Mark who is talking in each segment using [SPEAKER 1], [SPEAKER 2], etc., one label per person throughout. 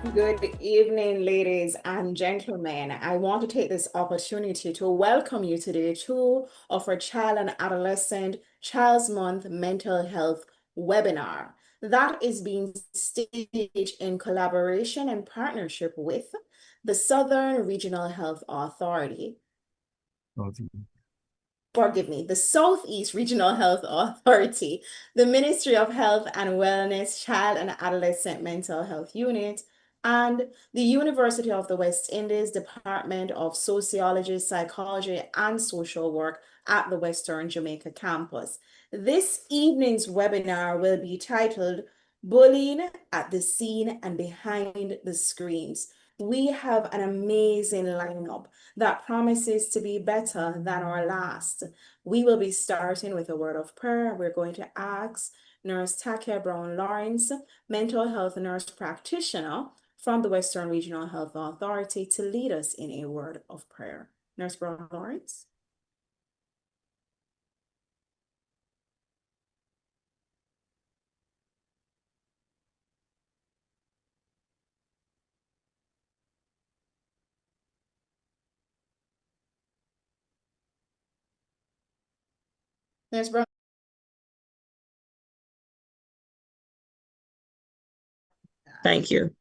[SPEAKER 1] Good evening, ladies and gentlemen. I want to take this opportunity to welcome you to day two of our Child and Adolescent Child's Month Mental Health webinar that is being staged in collaboration and partnership with the Southern Regional Health Authority. Forgive me, the Southeast Regional Health Authority, the Ministry of Health and Wellness Child and Adolescent Mental Health Unit, and the University of the West Indies Department of Sociology, Psychology, and Social Work at the Western Jamaica campus. This evening's webinar will be titled Bullying at the Scene and Behind the Screens. We have an amazing lineup that promises to be better than our last. We will be starting with a word of prayer. We're going to ask Nurse Takia Brown Lawrence, mental health nurse practitioner from the Western Regional Health Authority, to lead us in a word of prayer. Nurse Brown Lawrence. Nurse Brown.
[SPEAKER 2] Thank you.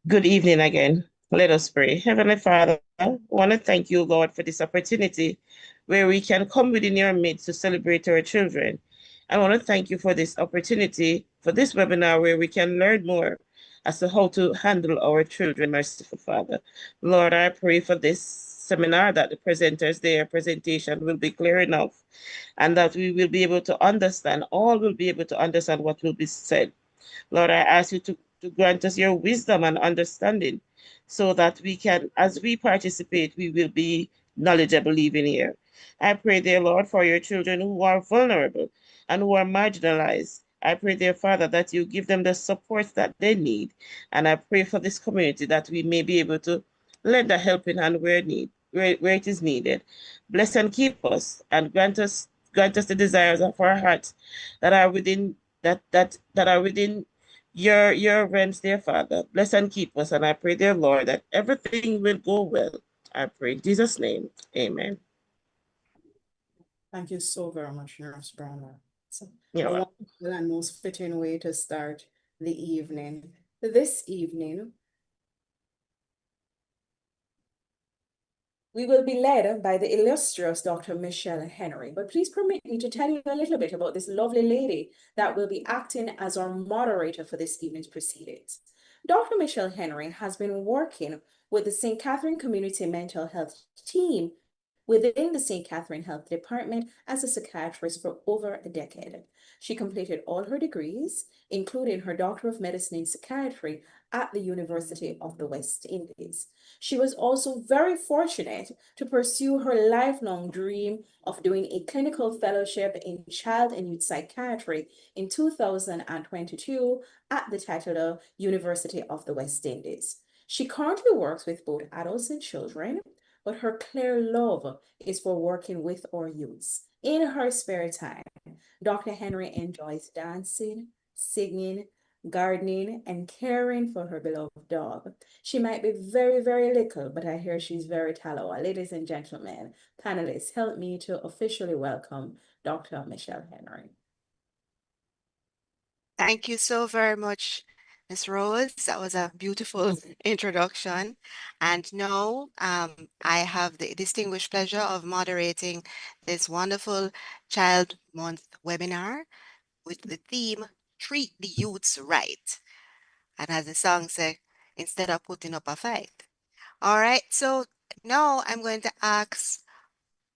[SPEAKER 2] Good evening again. Let us pray. Heavenly Father, I want to thank you, Lord, for this opportunity where we can come within your midst to celebrate our children. I want to thank you for this opportunity, for this webinar where we can learn more as to how to handle our children, merciful Father. Lord, I pray for this seminar that the presenters, their presentation will be clear enough and that we will be able to understand, all will be able to understand what will be said. Lord, I ask you to grant us your wisdom and understanding so that we can, as we participate, we will be knowledgeable even here. I pray, dear Lord, for your children who are vulnerable and who are marginalized. I pray, dear Father, that you give them the support that they need. And I pray for this community that we may be able to lend a helping hand where it is needed. Bless and keep us and grant us the desires of our hearts that are within that are within your realms, dear Father. Bless and keep us. And I pray, dear Lord, that everything will go well. I pray in Jesus' name. Amen.
[SPEAKER 1] Thank you so very much, Nurse Brown. So
[SPEAKER 2] You're
[SPEAKER 1] a
[SPEAKER 2] welcome.
[SPEAKER 1] wonderful and most fitting way to start the evening. This evening, we will be led by the illustrious Dr. Michelle Henry, but please permit me to tell you a little bit about this lovely lady that will be acting as our moderator for this evening's proceedings. Dr. Michelle Henry has been working with the St. Catherine Community Mental Health Team within the St. Catherine Health Department as a psychiatrist for over a decade. She completed all her degrees, including her Doctor of Medicine in Psychiatry at the University of the West Indies. She was also very fortunate to pursue her lifelong dream of doing a clinical fellowship in child and youth psychiatry in 2022 at the title University of the West Indies. She currently works with both adults and children, but her clear love is for working with our youths. In her spare time, Dr. Henry enjoys dancing, singing, gardening, and caring for her beloved dog. She might be very, very little, but I hear she's very tallow. Ladies and gentlemen, panelists, help me to officially welcome Dr. Michelle Henry.
[SPEAKER 3] Thank you so very much, Ms. Rose. That was a beautiful introduction. And now I have the distinguished pleasure of moderating this wonderful Child Month webinar with the theme, Treat the Youths Right. And as the song says, instead of putting up a fight. All right, so now I'm going to ask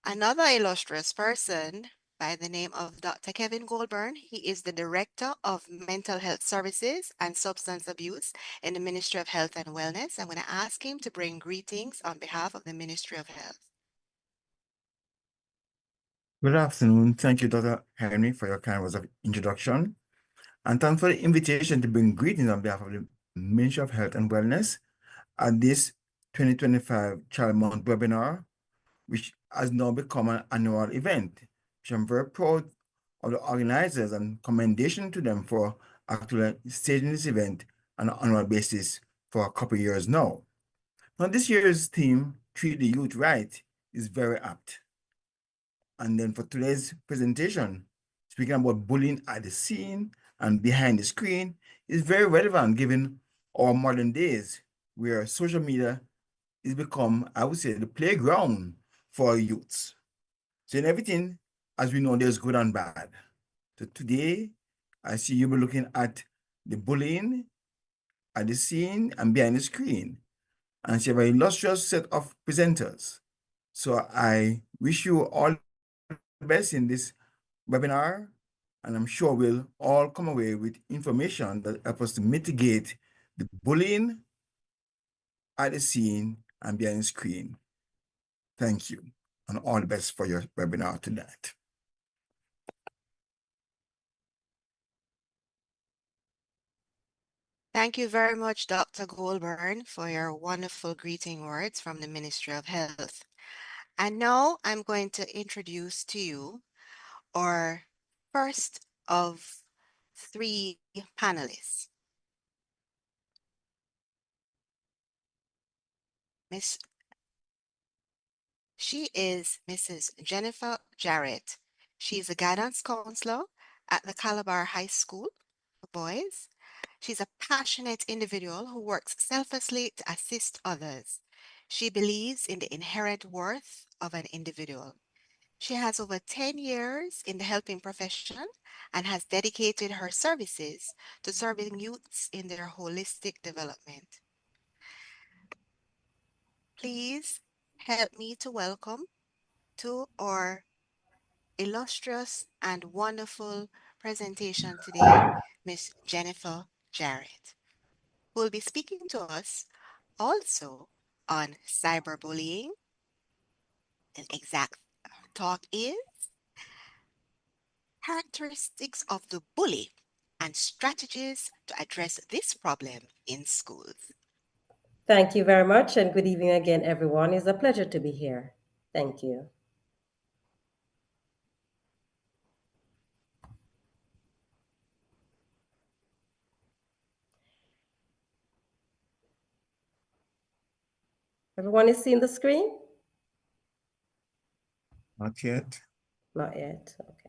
[SPEAKER 3] another illustrious person by the name of Dr. Kevin Goldburn. He is the Director of Mental Health Services and Substance Abuse in the Ministry of Health and Wellness. I'm going to ask him to bring greetings on behalf of the Ministry of Health.
[SPEAKER 4] Good afternoon. Thank you, Dr. Henry, for your kind words of introduction. And thanks for the invitation to bring greetings on behalf of the Ministry of Health and Wellness at this 2025 Child Month webinar, which has now become an annual event, which I'm very proud of the organizers and commendation to them for actually staging this event on an annual basis for a couple of years now. Now, this year's theme, Treat the Youth Right, is very apt. And then for today's presentation, speaking about bullying at the scene and behind the screen is very relevant given our modern days where social media is become, I would say, the playground for youths. So in everything, as we know, there's good and bad. So today, I see you be looking at the bullying at the scene and behind the screen. And she have an illustrious set of presenters. So I wish you all the best in this webinar, and I'm sure we'll all come away with information that help us to mitigate the bullying at the scene and behind the screen. Thank you, and all the best for your webinar tonight.
[SPEAKER 3] Thank you very much, Dr. Goldburn, for your wonderful greeting words from the Ministry of Health. And now I'm going to introduce to you our first of three panelists. She is Mrs. Jennifer Jarrett. She is a guidance counselor at the Calabar High School for boys. She's a passionate individual who works selflessly to assist others. She believes in the inherent worth of an individual. She has over 10 years in the helping profession and has dedicated her services to serving youths in their holistic development. Please help me to welcome to our illustrious and wonderful presentation today, Miss Jennifer Jarrett, who will be speaking to us also on cyberbullying. The exact talk is characteristics of the bully and strategies to address this problem in schools.
[SPEAKER 5] Thank you very much, and good evening again, everyone. It's a pleasure to be here. Thank you. Everyone is seeing the screen?
[SPEAKER 4] Not yet.
[SPEAKER 5] Not yet. Okay.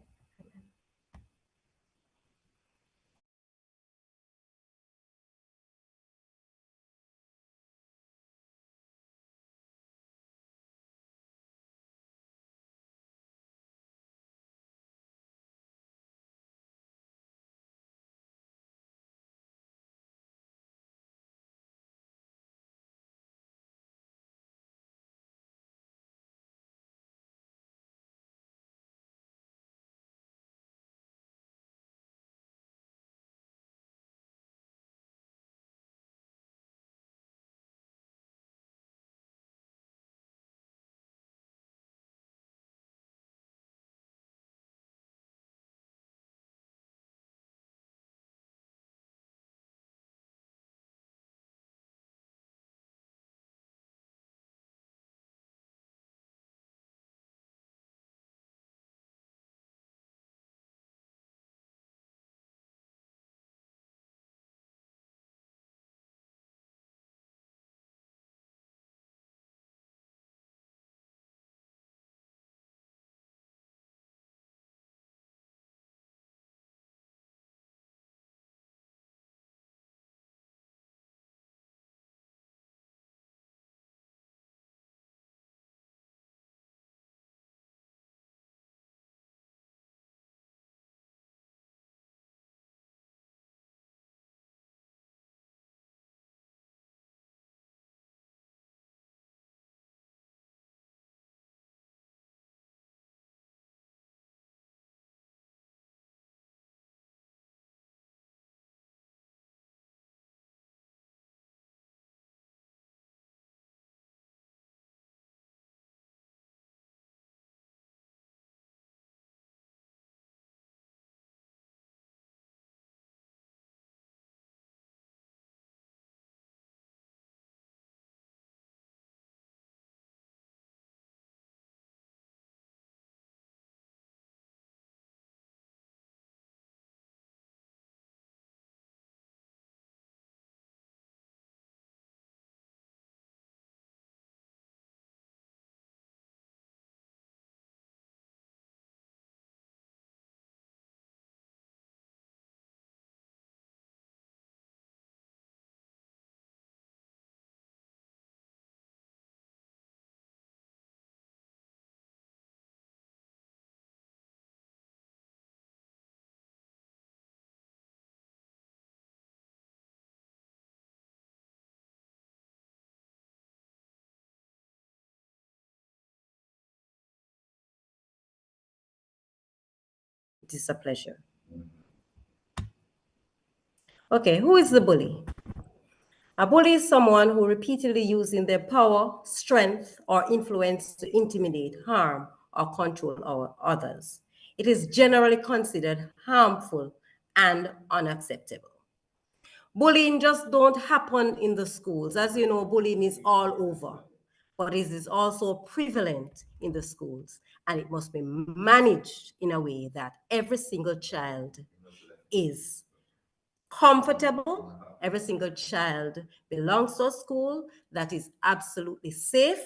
[SPEAKER 5] It is a pleasure. Okay, who is the bully? A bully is someone who repeatedly using their power, strength, or influence to intimidate, harm, or control others. It is generally considered harmful and unacceptable. Bullying just don't happen in the schools. As you know, bullying is all over, but it is also prevalent in the schools, and it must be managed in a way that every single child is comfortable. Every single child belongs to a school that is absolutely safe,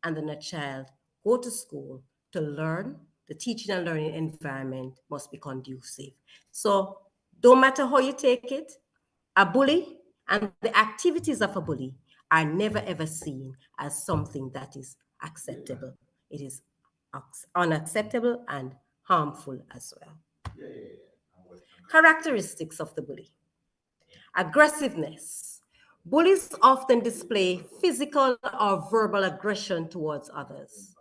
[SPEAKER 5] and then a child go to school to learn. The teaching and learning environment must be conducive. So don't matter how you take it, a bully and the activities of a bully are never ever seen as something that is acceptable. It is unacceptable and harmful as well. Characteristics of the bully. Aggressiveness. Bullies often display physical or verbal aggression towards others.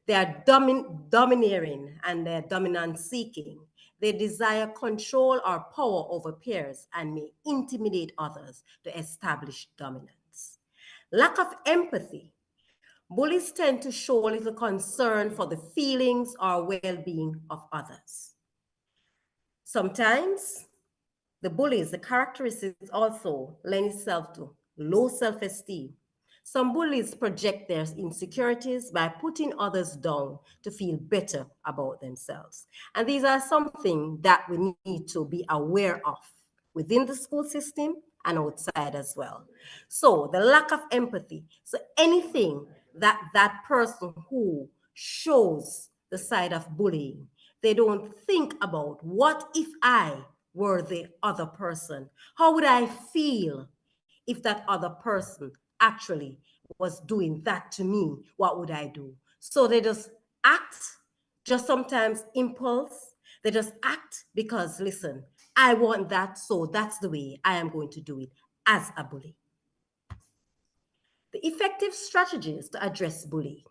[SPEAKER 5] They are domineering and they're dominance seeking. They desire control or power over peers and may intimidate others to establish dominance. Lack of empathy. Bullies tend to show little concern for the feelings or well-being of others. Sometimes the characteristics also lend itself to low self-esteem. Some bullies project their insecurities by putting others down to feel better about themselves. And these are something that we need to be aware of within the school system and outside as well. So the lack of empathy. So anything that person who shows the side of bullying, they don't think about what if I were the other person? How would I feel if that other person actually was doing that to me? What would I do? So they just act, just sometimes impulse. They just act because, listen, I want that, so that's the way I am going to do it as a bully. The effective strategies to address bullying.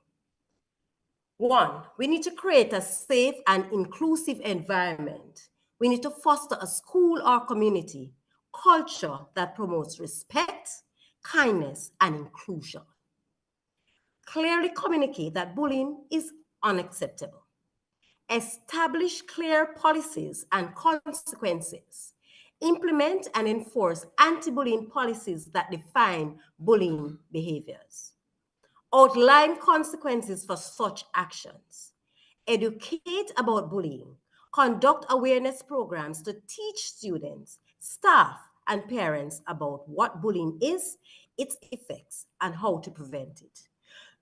[SPEAKER 5] One, we need to create a safe and inclusive environment. We need to foster a school or community culture that promotes respect, kindness, and inclusion. Clearly communicate that bullying is unacceptable. Establish clear policies and consequences. Implement and enforce anti-bullying policies that define bullying behaviors. Outline consequences for such actions. Educate about bullying. Conduct awareness programs to teach students, staff, and parents about what bullying is, its effects, and how to prevent it.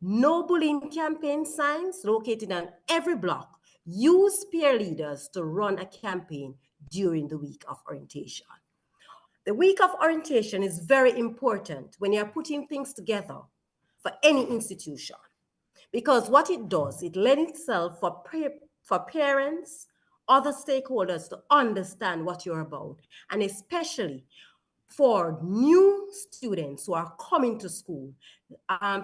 [SPEAKER 5] No bullying campaign signs located on every block. Use peer leaders to run a campaign during the week of orientation. The week of orientation is very important when you're putting things together for any institution, because what it does, it lends itself for parents, other stakeholders to understand what you're about, and especially for new students who are coming to school.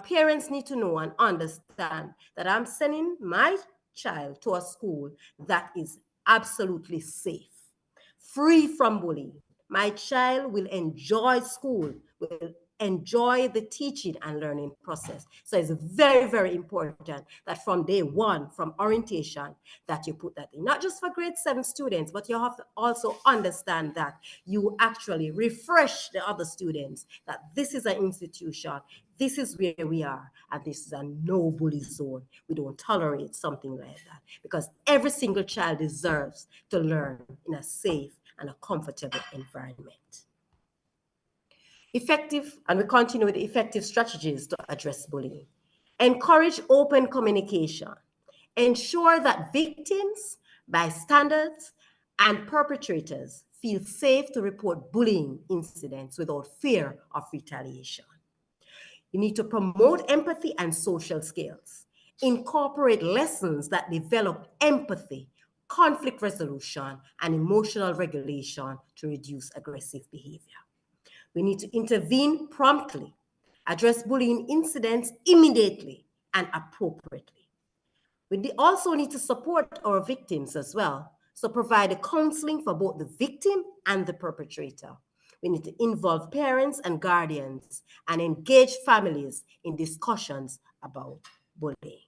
[SPEAKER 5] Parents need to know and understand that I'm sending my child to a school that is absolutely safe, free from bullying. My child will enjoy school, will enjoy the teaching and learning process. So it's very, very important that from day one, from orientation, that you put that in. Not just for grade 7 students, but you have to also understand that you actually refresh the other students that this is an institution, this is where we are, and this is a no bully zone. We don't tolerate something like that, because every single child deserves to learn in a safe and a comfortable environment. Effective, and we continue with the effective strategies to address bullying. Encourage open communication. Ensure that victims, bystanders, and perpetrators feel safe to report bullying incidents without fear of retaliation. You need to promote empathy and social skills. Incorporate lessons that develop empathy, conflict resolution, and emotional regulation to reduce aggressive behavior. We need to intervene promptly, address bullying incidents immediately and appropriately. We also need to support our victims as well So provide a counseling for both the victim and the perpetrator. We need to involve parents and guardians and engage families in discussions about bullying.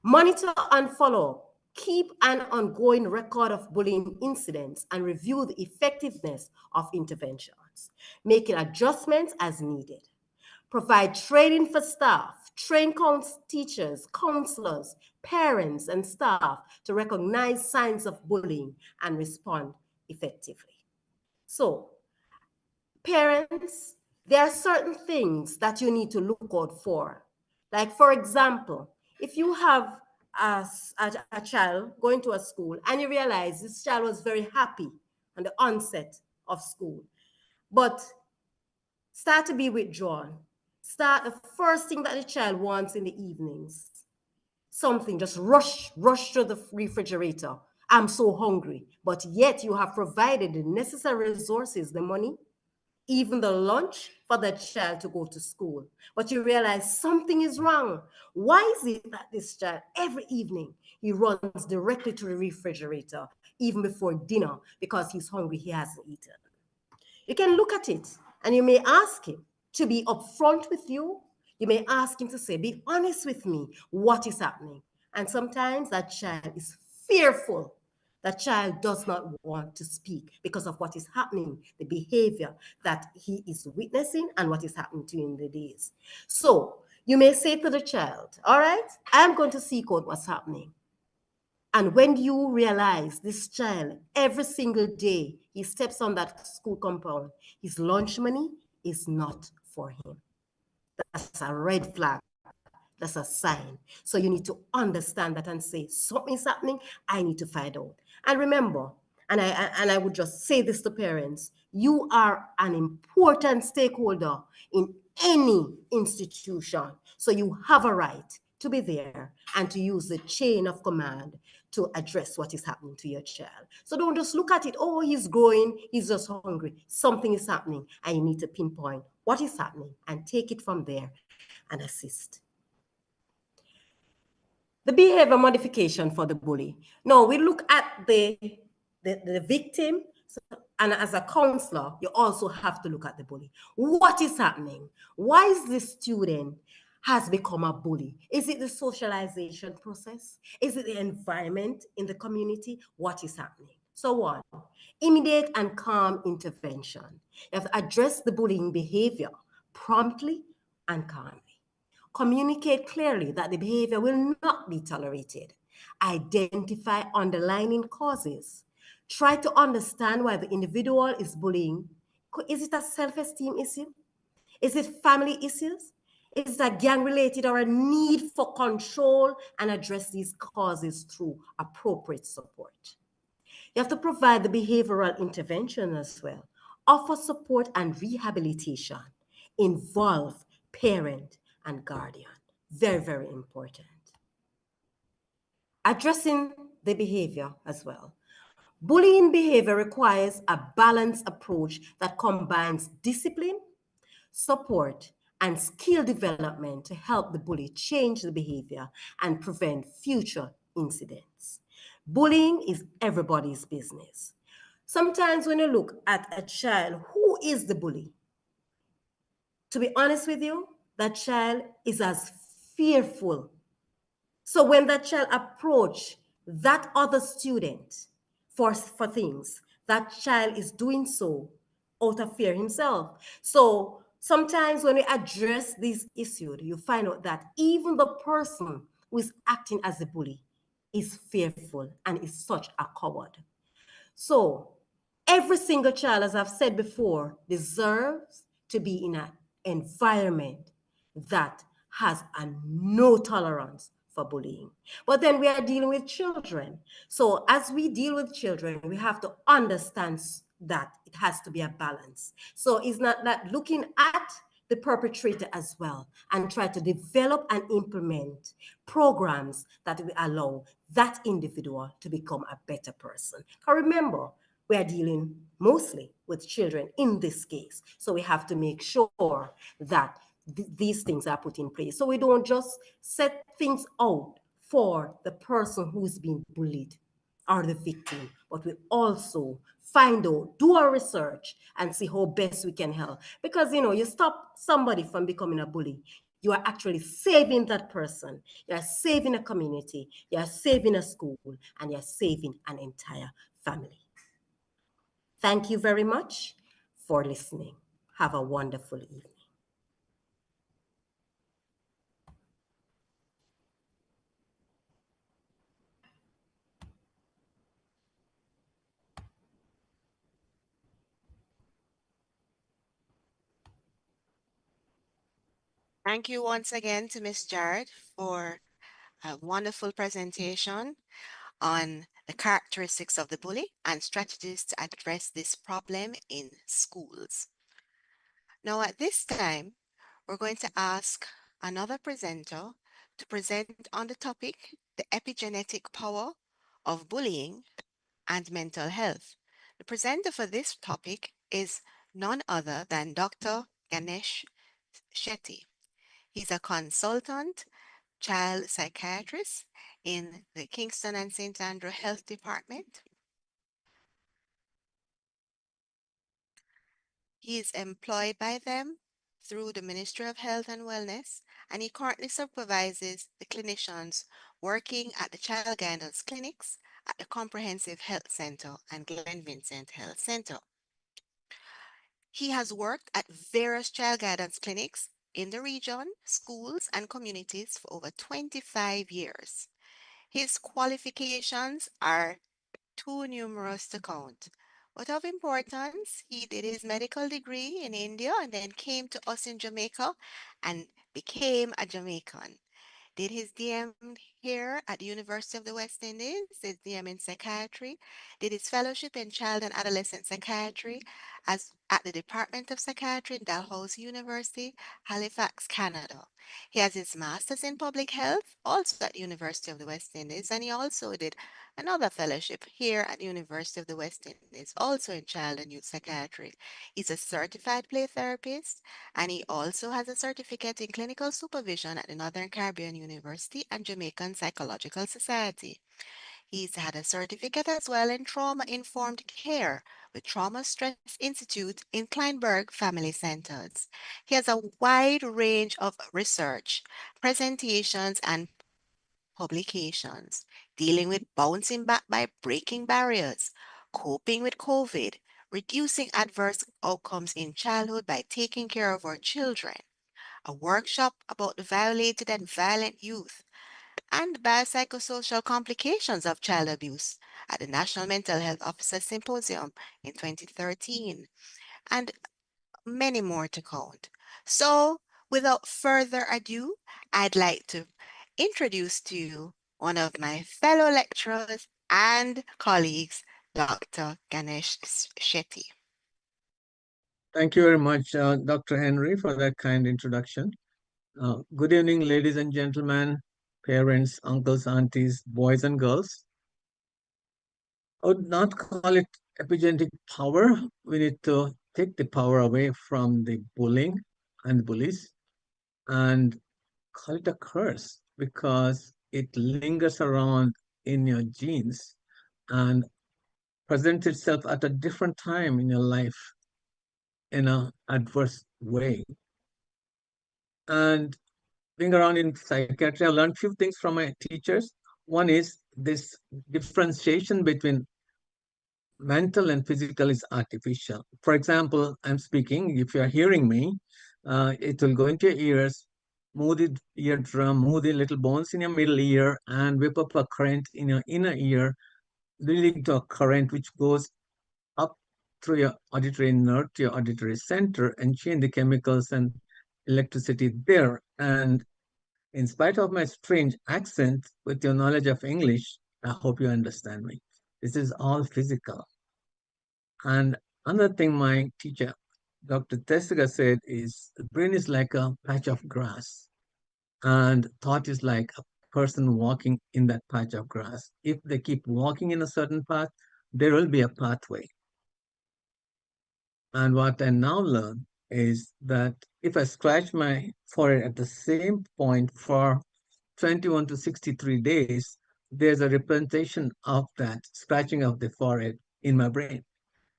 [SPEAKER 5] Monitor and follow. Keep an ongoing record of bullying incidents and review the effectiveness of interventions, making adjustments as needed. Provide training for staff, train teachers, counselors, parents, and staff to recognize signs of bullying and respond effectively. So, parents, there are certain things that you need to look out for. Like, for example, if you have a child going to a school and you realize this child was very happy on the onset of school, but start to be withdrawn. Start the first thing that the child wants in the evenings. Something, just rush to the refrigerator. I'm so hungry. But yet you have provided the necessary resources, the money, even the lunch for the child to go to school. But you realize something is wrong. Why is it that this child, every evening, he runs directly to the refrigerator, even before dinner, because he's hungry, he hasn't eaten? You can look at it and you may ask him to be upfront with you. You may ask him to say, be honest with me, what is happening? And sometimes that child is fearful. That child does not want to speak because of what is happening, the behavior that he is witnessing and what is happening to him in the days. So you may say to the child, all right, I'm going to seek out what's happening. And when you realize this child, every single day he steps on that school compound, his lunch money is not for him. That's a red flag. That's a sign. So you need to understand that and say, something's happening, I need to find out. And remember, and I would just say this to parents, you are an important stakeholder in any institution. So you have a right to be there and to use the chain of command to address what is happening to your child. So don't just look at it, oh, he's growing, he's just hungry. Something is happening, and you need to pinpoint what is happening and take it from there and assist. The behavior modification for the bully. No, we look at the victim, and as a counselor, you also have to look at the bully. What is happening? Why is this student has become a bully? Is it the socialization process? Is it the environment in the community? What is happening? So one, immediate and calm intervention. You have to address the bullying behavior promptly and calmly. Communicate clearly that the behavior will not be tolerated. Identify underlying causes. Try to understand why the individual is bullying. Is it a self-esteem issue? Is it family issues? Is it a gang-related or a need for control? And address these causes through appropriate support. You have to provide the behavioral intervention as well. Offer support and rehabilitation. Involve parent and guardian. Very, very important. Addressing the behavior as well. Bullying behavior requires a balanced approach that combines discipline, support, and skill development to help the bully change the behavior and prevent future incidents. Bullying is everybody's business. Sometimes when you look at a child, who is the bully? To be honest with you, that child is as fearful. So when that child approach that other student for things, that child is doing so out of fear himself. So sometimes when we address this issue, you find out that even the person who is acting as a bully is fearful and is such a coward. So every single child, as I've said before, deserves to be in an environment that has a no tolerance for bullying. But then we are dealing with children. So as we deal with children, we have to understand that it has to be a balance. So it's not that looking at the perpetrator as well and try to develop and implement programs that will allow that individual to become a better person. Because remember, we are dealing mostly with children in this case. So we have to make sure that these things are put in place. So we don't just set things out for the person who's being bullied or the victim, but we also find out, do our research, and see how best we can help. Because, you stop somebody from becoming a bully, you are actually saving that person. You are saving a community. You are saving a school, and you're saving an entire family. Thank you very much for listening. Have a wonderful evening.
[SPEAKER 3] Thank you once again to Ms. Jared for a wonderful presentation on the characteristics of the bully and strategies to address this problem in schools. Now, at this time, we're going to ask another presenter to present on the topic, the epigenetic power of bullying and mental health. The presenter for this topic is none other than Dr. Ganesh Shetty. He's a consultant child psychiatrist in the Kingston and St. Andrew Health Department. He is employed by them through the Ministry of Health and Wellness, and he currently supervises the clinicians working at the child guidance clinics at the Comprehensive Health Center and Glen Vincent Health Center. He has worked at various child guidance clinics in the region, schools, and communities for over 25 years. His qualifications are too numerous to count. But of importance, he did his medical degree in India and then came to us in Jamaica and became a Jamaican. Did his DM here at the University of the West Indies, his DM in psychiatry, did his fellowship in child and adolescent psychiatry as at the Department of Psychiatry in Dalhousie University, Halifax, Canada. He has his master's in public health, also at the University of the West Indies, and he also did another fellowship here at the University of the West Indies, also in child and youth psychiatry. He's a certified play therapist, and he also has a certificate in clinical supervision at the Northern Caribbean University and Jamaican Psychological Society. He's had a certificate as well in trauma-informed care with Trauma Stress Institute in Kleinberg Family Centers. He has a wide range of research, presentations, and publications dealing with bouncing back by breaking barriers, coping with COVID, reducing adverse outcomes in childhood by taking care of our children, a workshop about the violated and violent youth, and biopsychosocial complications of child abuse at the National Mental Health Officers Symposium in 2013, and many more to count. So, without further ado, I'd like to introduce to you one of my fellow lecturers and colleagues, Dr. Ganesh Shetty.
[SPEAKER 6] Thank you very much, Dr. Henry, for that kind introduction. Good evening, ladies and gentlemen, parents, uncles, aunties, boys and girls. I would not call it epigenetic power. We need to take the power away from the bullying and bullies and call it a curse because it lingers around in your genes and presents itself at a different time in your life in an adverse way. And being around in psychiatry, I learned a few things from my teachers. One is this differentiation between mental and physical is artificial. For example, I'm speaking, if you're hearing me, it will go into your ears, move the eardrum, move the little bones in your middle ear, and whip up a current in your inner ear, leading to a current which goes up through your auditory nerve to your auditory center and change the chemicals and electricity there. And in spite of my strange accent, with your knowledge of English, I hope you understand me. This is all physical. And another thing my teacher, Dr. Tessiga, said is the brain is like a patch of grass, and thought is like a person walking in that patch of grass. If they keep walking in a certain path, there will be a pathway. And what I now learn is that if I scratch my forehead at the same point for 21 to 63 days, there's a representation of that scratching of the forehead in my brain.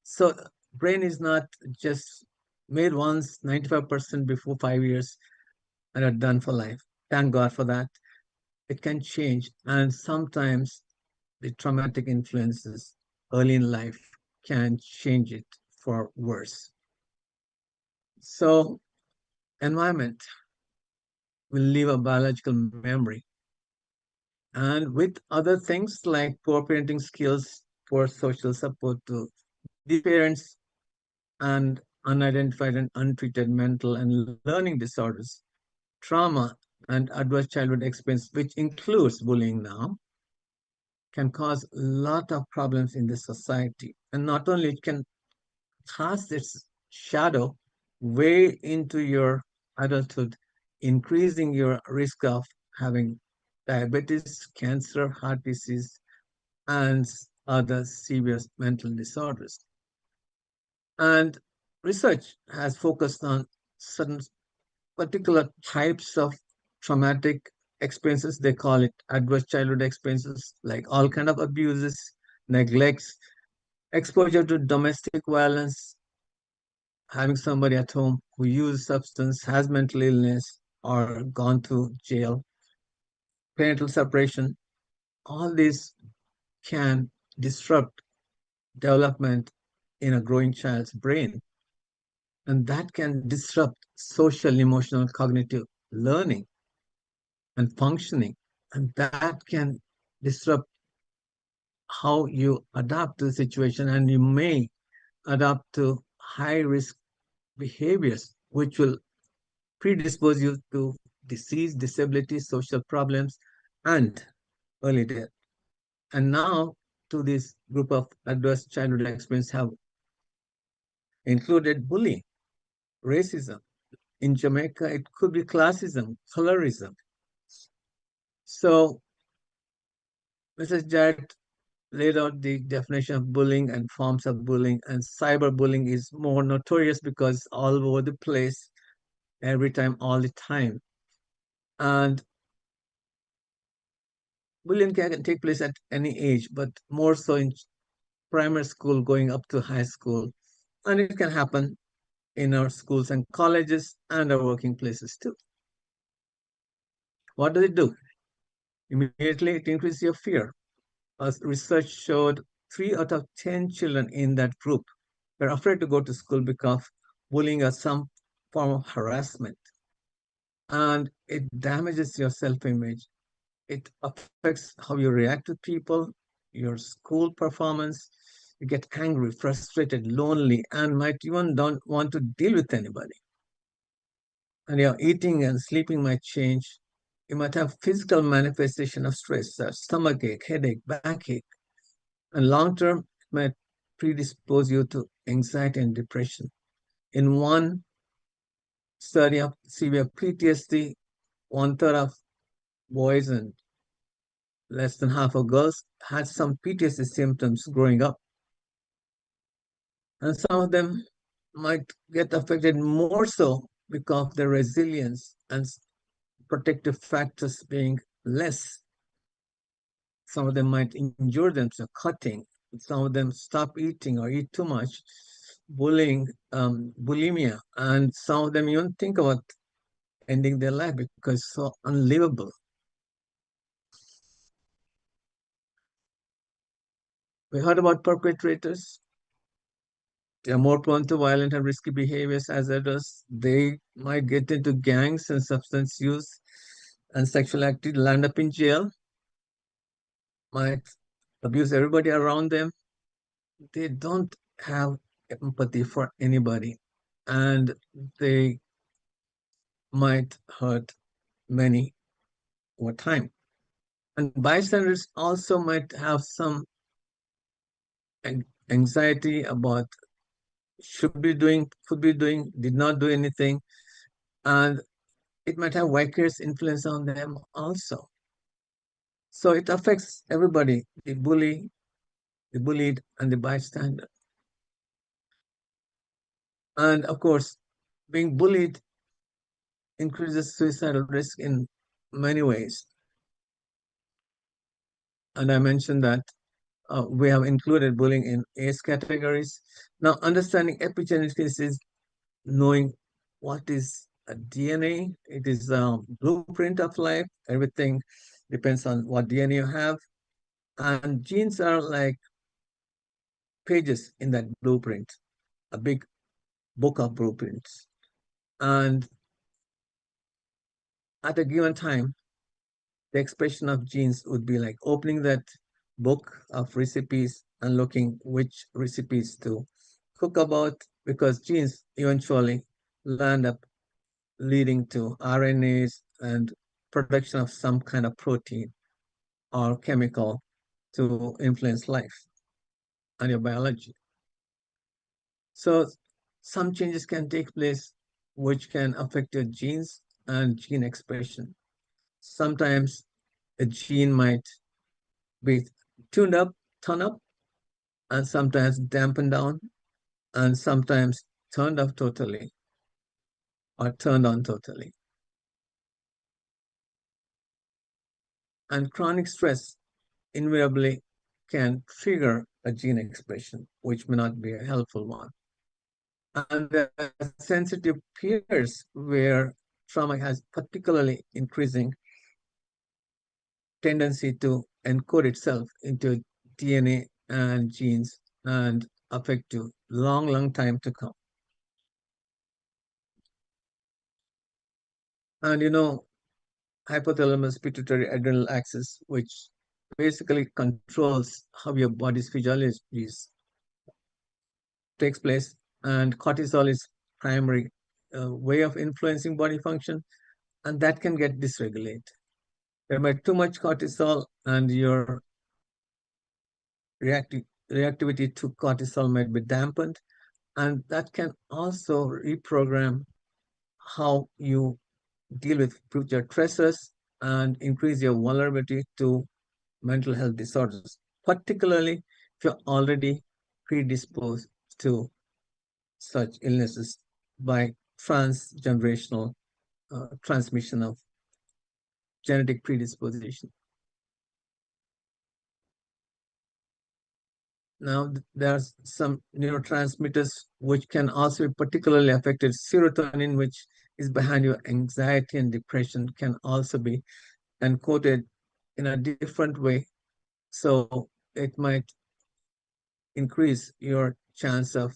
[SPEAKER 6] So brain is not just made once, 95% before 5 years, and are done for life. Thank God for that. It can change, and sometimes the traumatic influences early in life can change it for worse. So environment will leave a biological memory. And with other things like poor parenting skills, poor social support to the parents, and unidentified and untreated mental and learning disorders, trauma and adverse childhood experience, which includes bullying now, can cause a lot of problems in the society. And not only it can cast its shadow way into your adulthood, increasing your risk of having diabetes, cancer, heart disease, and other severe mental disorders. And research has focused on certain particular types of traumatic experiences. They call it adverse childhood experiences, like all kind of abuses, neglects, exposure to domestic violence, having somebody at home who used substance, has mental illness, or gone to jail, parental separation. All these can disrupt development in a growing child's brain. And that can disrupt social, emotional, cognitive learning and functioning. And that can disrupt how you adapt to the situation, and you may adapt to high risk behaviors, which will predispose you to disease, disability, social problems, and early death. And now, to this group of adverse childhood experience have included bullying, racism. In Jamaica, it could be classism, colorism. So, Mrs. Jarrett laid out the definition of bullying and forms of bullying, and cyberbullying is more notorious because all over the place, every time, all the time. And bullying can take place at any age, but more so in primary school going up to high school. And it can happen in our schools and colleges and our working places too. What does it do? Immediately, it increases your fear. As research showed, 3 out of 10 children in that group were afraid to go to school because bullying is some form of harassment. And it damages your self-image. It affects how you react to people, your school performance. You get angry, frustrated, lonely, and might even don't want to deal with anybody. And your eating and sleeping might change. You might have physical manifestation of stress, stomach ache, headache, backache. And long term, it might predispose you to anxiety and depression. In one study of severe PTSD, 1/3 of boys and less than half of girls had some PTSD symptoms growing up. And some of them might get affected more so because of their resilience and protective factors being less. Some of them might injure themselves, cutting. Some of them stop eating or eat too much, bullying, bulimia, and some of them even think about ending their life because it's so unlivable. We heard about perpetrators. They are more prone to violent and risky behaviors as adults. They might get into gangs and substance use and sexual activity, land up in jail, might abuse everybody around them. They don't have empathy for anybody, and they might hurt many over time. And bystanders also might have some anxiety about should be doing, could be doing, did not do anything, and it might have vicarious influence on them also. So it affects everybody, the bully, the bullied, and the bystander. And of course, being bullied increases suicidal risk in many ways. And I mentioned that we have included bullying in ACE categories. Now, understanding epigenetics is knowing what is a DNA. It is a blueprint of life. Everything depends on what DNA you have. And genes are like pages in that blueprint, a big book of blueprints. And at a given time, the expression of genes would be like opening that book of recipes and looking which recipes to cook about, because genes eventually land up leading to RNAs and production of some kind of protein or chemical to influence life and your biology. So some changes can take place which can affect your genes and gene expression. Sometimes a gene might be tuned up, turned up, and sometimes dampened down, and sometimes turned off totally or turned on totally. And chronic stress invariably can trigger a gene expression, which may not be a helpful one. And there are sensitive peers where trauma has particularly increasing tendency to encode itself into DNA and genes and affect you long time to come. And hypothalamus pituitary adrenal axis, which basically controls how your body's physiology takes place, and cortisol is primary way of influencing body function, and that can get dysregulated. There might be too much cortisol, and your reactivity to cortisol might be dampened, and that can also reprogram how you deal with future stressors and increase your vulnerability to mental health disorders, particularly if you're already predisposed to such illnesses by transgenerational transmission of genetic predisposition. Now, there's some neurotransmitters which can also be particularly affected. Serotonin, which is behind your anxiety and depression, can also be encoded in a different way. So it might increase your chance of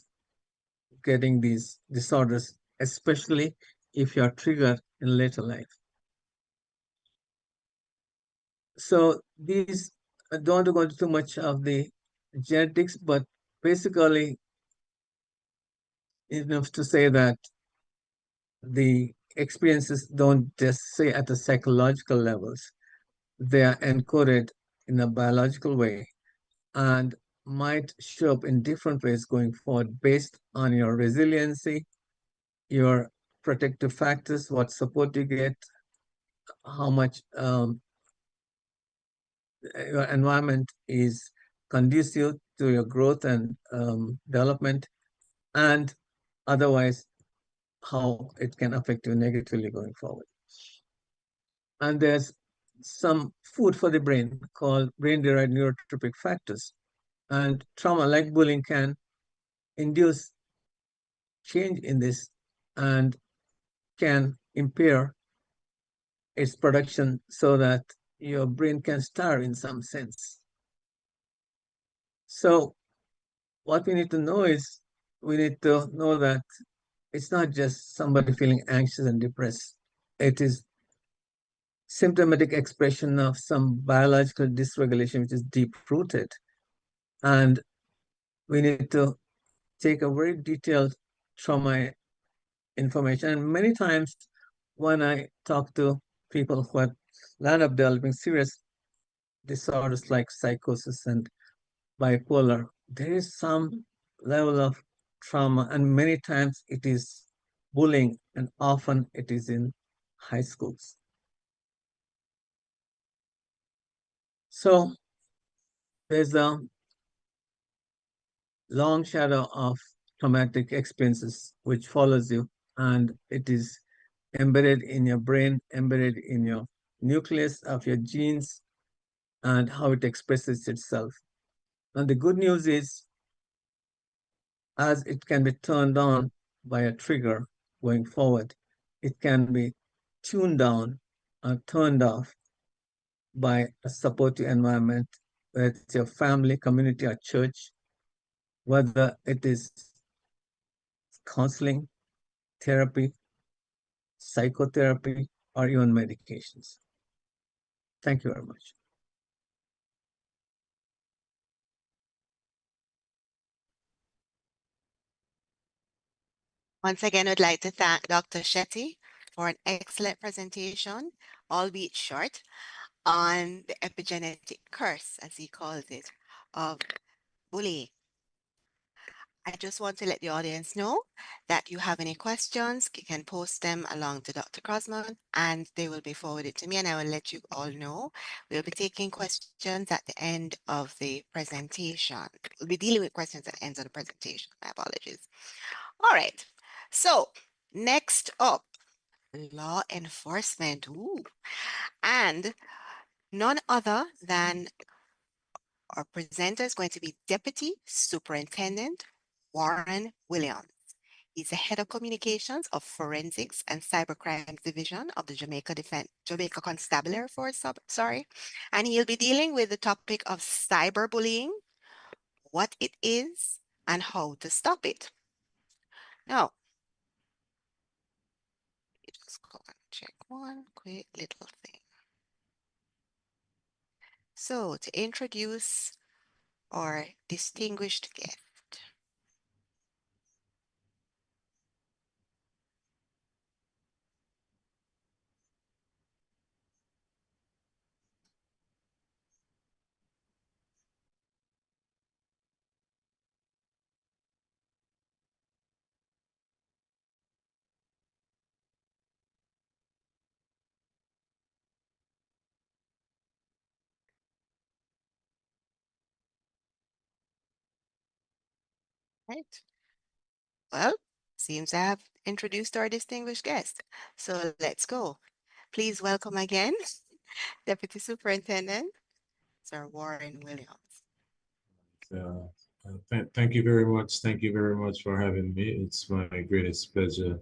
[SPEAKER 6] getting these disorders, especially if you're triggered in later life. So these, I don't want to go into too much of the genetics, but basically enough to say that the experiences don't just say at the psychological levels. They are encoded in a biological way and might show up in different ways going forward based on your resiliency, your protective factors, what support you get, how much your environment is conducive to your growth and development, and otherwise how it can affect you negatively going forward. And there's some food for the brain called brain-derived neurotropic factors. And trauma like bullying can induce change in this and can impair its production so that your brain can starve in some sense. So what we need to know is, we need to know that it's not just somebody feeling anxious and depressed. It is symptomatic expression of some biological dysregulation which is deep-rooted. And we need to take a very detailed trauma information. And many times when I talk to people who have land up developing serious disorders like psychosis and bipolar, there is some level of trauma, and many times it is bullying, and often it is in high schools. So there's a long shadow of traumatic experiences which follows you, and it is embedded in your brain, embedded in your nucleus of your genes, and how it expresses itself. And the good news is, as it can be turned on by a trigger going forward, it can be tuned down and turned off by a supportive environment, whether it's your family, community, or church, whether it is counseling, therapy, psychotherapy, or even medications. Thank you very much.
[SPEAKER 3] Once again, I'd like to thank Dr. Shetty for an excellent presentation, albeit short, on the epigenetic curse, as he calls it, of bullying. I just want to let the audience know that you have any questions, you can post them along to Dr. Crosman and they will be forwarded to me and I will let you all know. We'll be taking questions at the end of the presentation. We'll be dealing with questions at the end of the presentation. My apologies. All right. So next up, law enforcement. Ooh. And none other than our presenter is going to be Deputy Superintendent Warren Williams. He's the head of communications of forensics and cybercrime division of the Jamaica Constabulary Force, and he'll be dealing with the topic of cyberbullying, what it is, and how to stop it. Now, just go and check one quick little thing. So, to introduce our distinguished guest. Right. Well, seems I have introduced our distinguished guest. So let's go. Please welcome again, Deputy Superintendent, Sir Warren Williams.
[SPEAKER 7] Thank you very much. Thank you very much for having me. It's my greatest pleasure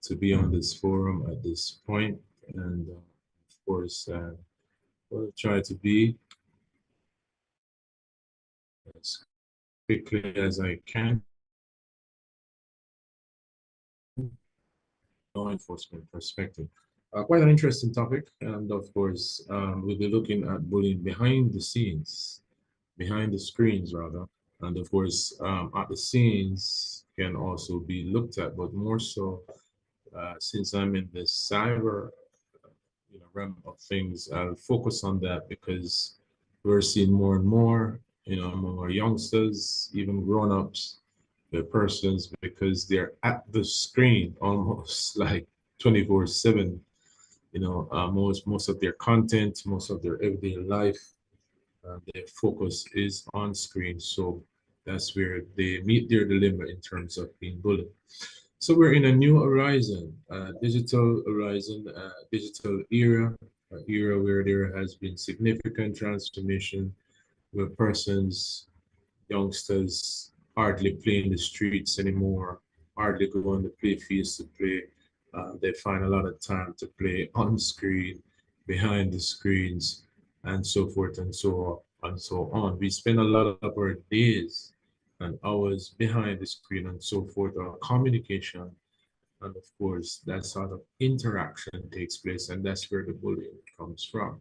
[SPEAKER 7] to be on this forum at this point. And of course, we'll try to be as quickly as I can. Law enforcement perspective. Quite an interesting topic. And of course, we'll be looking at bullying behind the scenes, behind the screens rather. And of course, at the scenes can also be looked at, but more so since I'm in the cyber realm of things, I'll focus on that because we're seeing more and more, among our youngsters, even grown-ups, the persons, because they're at the screen almost like 24/7. Most of their content, most of their everyday life, their focus is on screen. So that's where they meet their dilemma in terms of being bullied. So we're in a new horizon, digital horizon, digital era, an era where there has been significant transformation, where persons, youngsters hardly play in the streets anymore, hardly go on the play fields to play. They find a lot of time to play on screen, behind the screens, and so forth and so on. We spend a lot of our days and hours behind the screen and so forth, our communication, and of course, that sort of interaction takes place, and that's where the bullying comes from.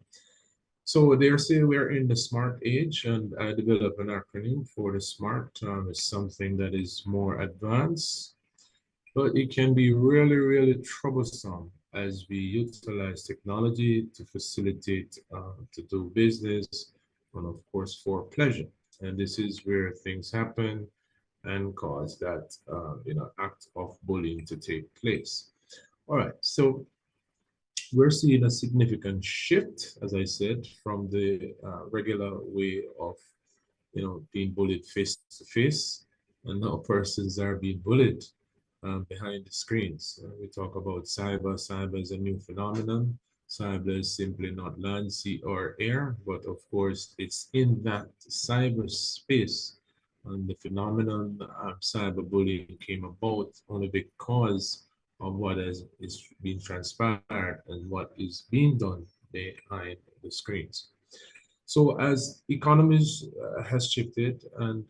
[SPEAKER 7] So they say we're in the smart age, and I developed an acronym for the smart. It's something that is more advanced, but it can be really, really troublesome as we utilize technology to facilitate, to do business, and of course for pleasure. And this is where things happen and cause that, act of bullying to take place. All right, so we're seeing a significant shift, as I said, from the regular way of, being bullied face to face, and now persons are being bullied behind the screens. We talk about cyber. Cyber is a new phenomenon. Cyber is simply not land, sea, or air, but of course, it's in that cyberspace. And the phenomenon of cyberbullying came about only because of what is being transpired and what is being done behind the screens. So as economies has shifted and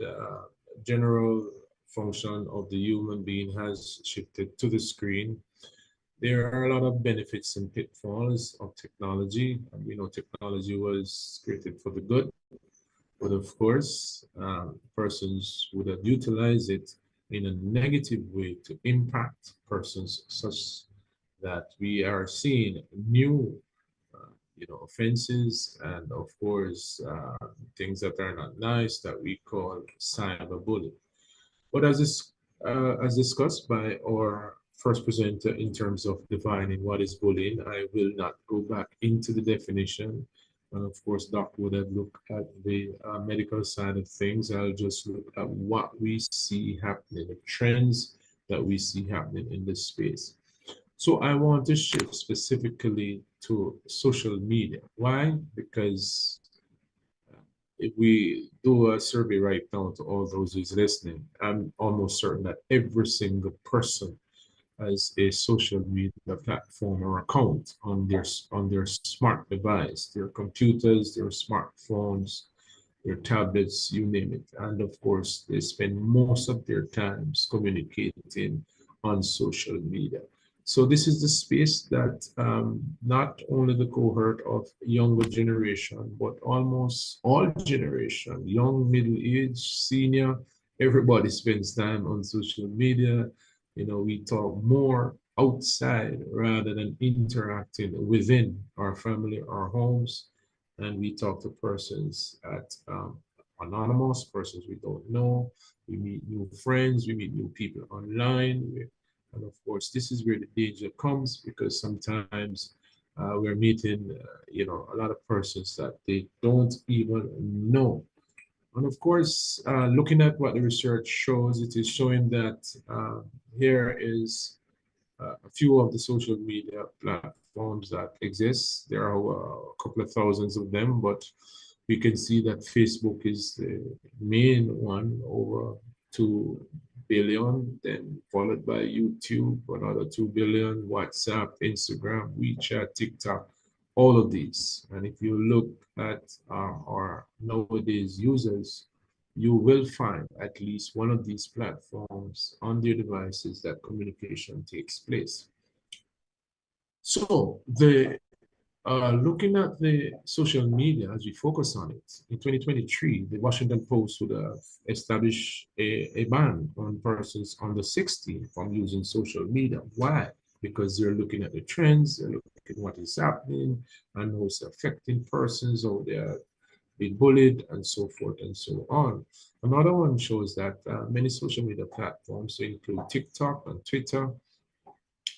[SPEAKER 7] general function of the human being has shifted to the screen, there are a lot of benefits and pitfalls of technology. And we know technology was created for the good, but of course, persons would have utilized it in a negative way to impact persons, such that we are seeing new offenses and of course things that are not nice that we call cyberbullying. But as discussed by our first presenter in terms of defining what is bullying, I will not go back into the definition. And of course, Doc would have looked at the medical side of things. I'll just look at what we see happening, the trends that we see happening in this space. So I want to shift specifically to social media. Why? Because if we do a survey right now to all those who's listening, I'm almost certain that every single person has a social media platform or account on their smart device, their computers, their smartphones, their tablets, you name it. And of course, they spend most of their times communicating on social media. So this is the space that not only the cohort of younger generation, but almost all generation, young, middle age, senior, everybody spends time on social media. You know, we talk more outside rather than interacting within our family, our homes, and we talk to persons at anonymous, persons we don't know. We meet new friends, we meet new people online. And of course, this is where the danger comes because sometimes we're meeting, a lot of persons that they don't even know. And of course, looking at what the research shows, it is showing that here is a few of the social media platforms that exist. There are a couple of thousands of them, but we can see that Facebook is the main one, over 2 billion, then followed by YouTube, another 2 billion, WhatsApp, Instagram, WeChat, TikTok, all of these. And if you look at our nowadays users, you will find at least one of these platforms on their devices that communication takes place. So looking at the social media as we focus on it, in 2023, the Washington Post would have established a ban on persons under 16 from using social media. Why? Because they're looking at the trends, they're looking at what is happening and how it's affecting persons, how they're being bullied, and so forth and so on. Another one shows that many social media platforms, so include TikTok and Twitter,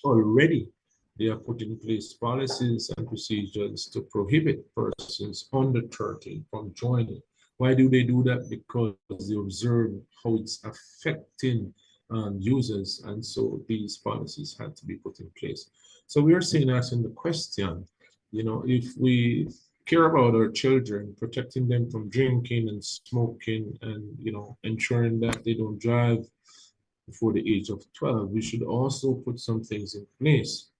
[SPEAKER 7] already they are putting in place policies and procedures to prohibit persons under 13 from joining. Why do they do that? Because they observe how it's affecting users, and so these policies had to be put in place. So we are saying, asking the question, if we care about our children, protecting them from drinking and smoking, and ensuring that they don't drive before the age of 12, we should also put some things in place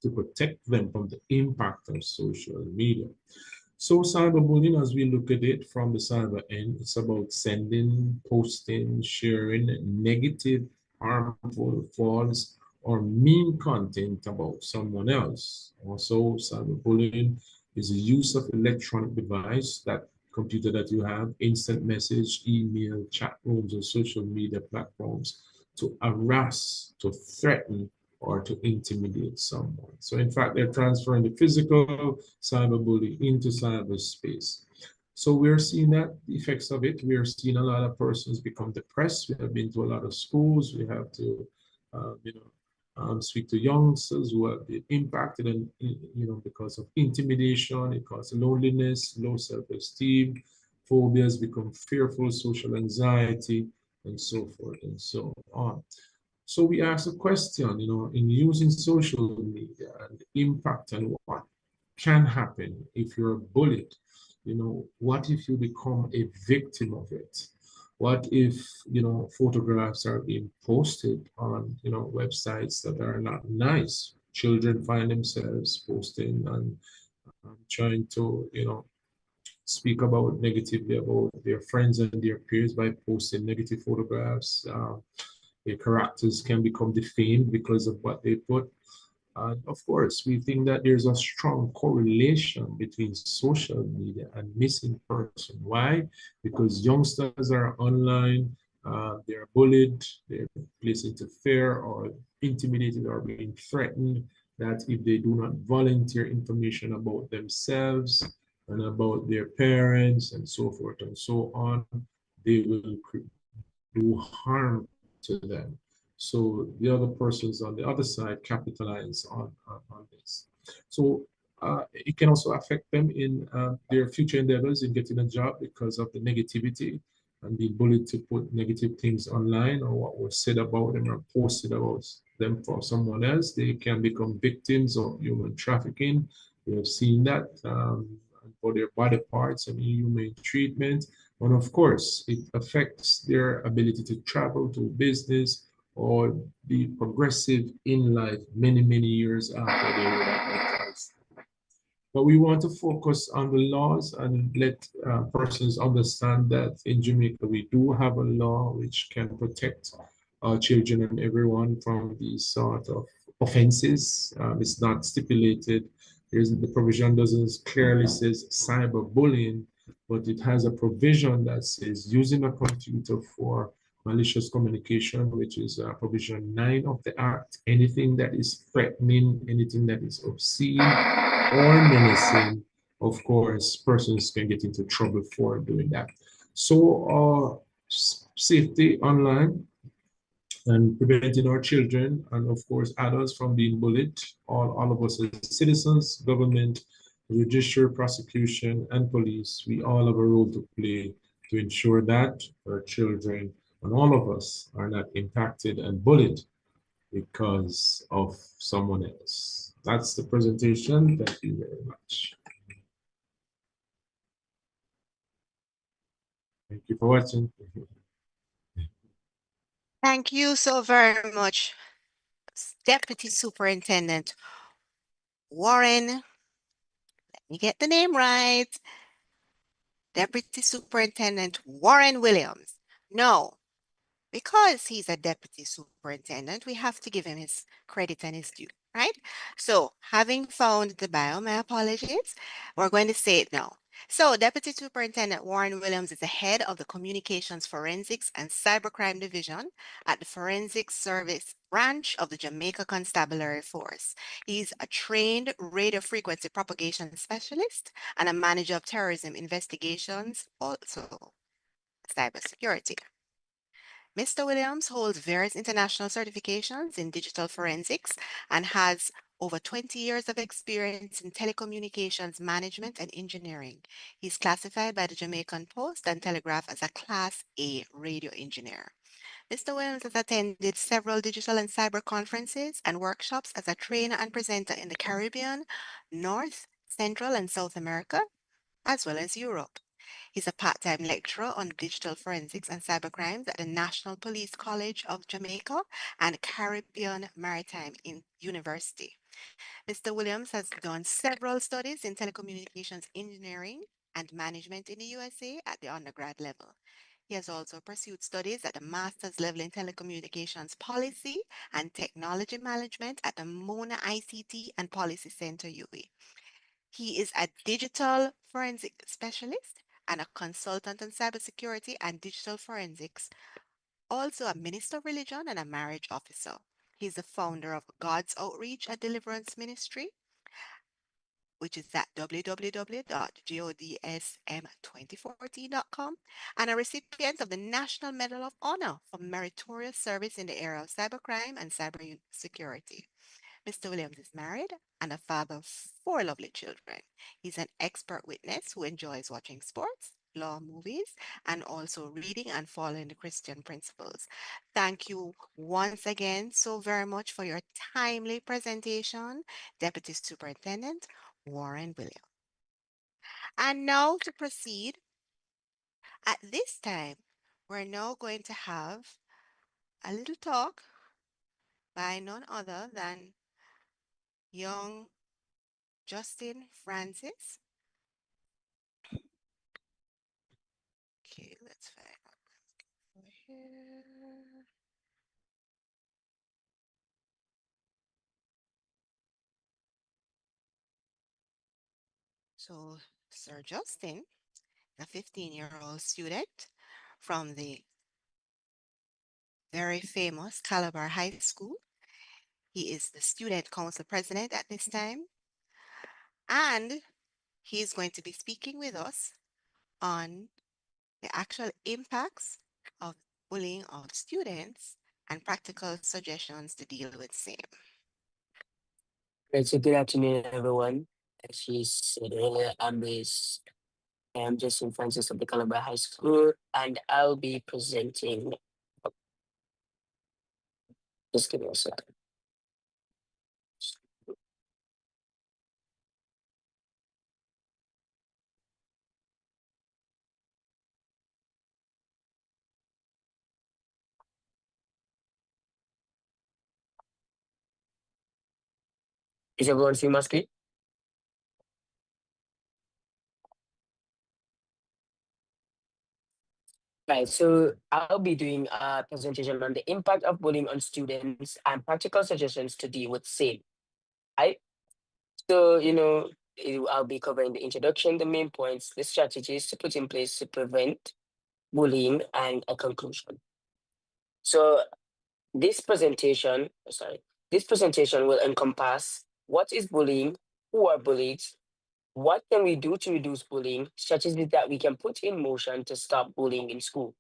[SPEAKER 7] to protect them from the impact of social media. So cyberbullying, as we look at it from the cyber end, it's about sending, posting, sharing negative, harmful, false, or mean content about someone else. Also, cyberbullying is the use of electronic device, that computer that you have, instant message, email, chat rooms, or social media platforms to harass, to threaten, or to intimidate someone. So in fact, they're transferring the physical cyberbullying into cyberspace. So we're seeing that the effects of it. We're seeing a lot of persons become depressed. We have been to a lot of schools. We have to, speak to youngsters who have been impacted, and because of intimidation, it causes loneliness, low self-esteem, phobias, become fearful, social anxiety, and so forth and so on. So we ask a question, in using social media and the impact and what can happen if you're bullied. You know, what if you become a victim of it? What if, photographs are being posted on, websites that are not nice? Children find themselves posting and trying to, speak about negatively about their friends and their peers by posting negative photographs. Their characters can become defamed because of what they put. And of course, we think that there's a strong correlation between social media and missing person. Why? Because youngsters are online, they're bullied, they're placed into fear or intimidated or being threatened that if they do not volunteer information about themselves and about their parents and so forth and so on, they will do harm to them. So the other persons on the other side capitalize on this. So it can also affect them in their future endeavors in getting a job because of the negativity and being bullied to put negative things online or what was said about them or posted about them for someone else. They can become victims of human trafficking. We have seen that for their body parts and inhumane treatment. And of course, it affects their ability to travel, to business, or be progressive in life many, many years after they were at. But we want to focus on the laws and let persons understand that in Jamaica we do have a law which can protect our children and everyone from these sort of offenses. It's not stipulated. The provision doesn't clearly says cyberbullying, but it has a provision that says using a computer for malicious communication, which is provision 9 of the Act. Anything that is threatening, anything that is obscene or menacing, of course, persons can get into trouble for doing that. So, safety online and preventing our children and, of course, adults from being bullied. All of us as citizens, government, judicial, prosecution, and police, we all have a role to play to ensure that our children and all of us are not impacted and bullied because of someone else. That's the presentation. Thank you very much. Thank you for watching.
[SPEAKER 3] Thank you so very much, Deputy Superintendent Warren. Let me get the name right. Deputy Superintendent Warren Williams. No, because he's a deputy superintendent, we have to give him his credit and his due, right? So, having found the bio, my apologies, we're going to say it now. So, Deputy Superintendent Warren Williams is the head of the Communications Forensics and Cybercrime Division at the Forensic Service Branch of the Jamaica Constabulary Force. He's a trained radio frequency propagation specialist and a manager of terrorism investigations, also cybersecurity. Mr. Williams holds various international certifications in digital forensics and has over 20 years of experience in telecommunications management and engineering. He's classified by the Jamaican Post and Telegraph as a Class A radio engineer. Mr. Williams has attended several digital and cyber conferences and workshops as a trainer and presenter in the Caribbean, North, Central, and South America, as well as Europe. He's a part-time lecturer on digital forensics and cybercrimes at the National Police College of Jamaica and Caribbean Maritime University. Mr. Williams has done several studies in telecommunications engineering and management in the USA at the undergrad level. He has also pursued studies at the master's level in telecommunications policy and technology management at the Mona ICT and Policy Center UWI. He is a digital forensic specialist and a consultant on cybersecurity and digital forensics, also a minister of religion and a marriage officer. He's the founder of God's Outreach and Deliverance Ministry, which is at www.godsm2014.com, and a recipient of the National Medal of Honor for meritorious service in the area of cybercrime and cybersecurity. Mr. Williams is married and a father of 4 lovely children. He's an expert witness who enjoys watching sports, law movies, and also reading and following the Christian principles. Thank you once again so very much for your timely presentation, Deputy Superintendent Warren William. And now to proceed, at this time, we're now going to have a little talk by none other than young Justin Francis. Okay, let's find out over here. So, Sir Justin, a 15-year-old student from the very famous Calabar High School. He is the student council president at this time, and he is going to be speaking with us on the actual impacts of bullying of students and practical suggestions to deal with same.
[SPEAKER 8] Right, so good afternoon, everyone. As she said earlier, I'm Justin Francis of the Calabar High School, and I'll be presenting. Just give me a second. Is everyone seeing my screen? Right, so I'll be doing a presentation on the impact of bullying on students and practical suggestions to deal with same. Right? So, I'll be covering the introduction, the main points, the strategies to put in place to prevent bullying, and a conclusion. So this presentation will encompass what is bullying, who are bullied, what can we do to reduce bullying, strategies that we can put in motion to stop bullying in school.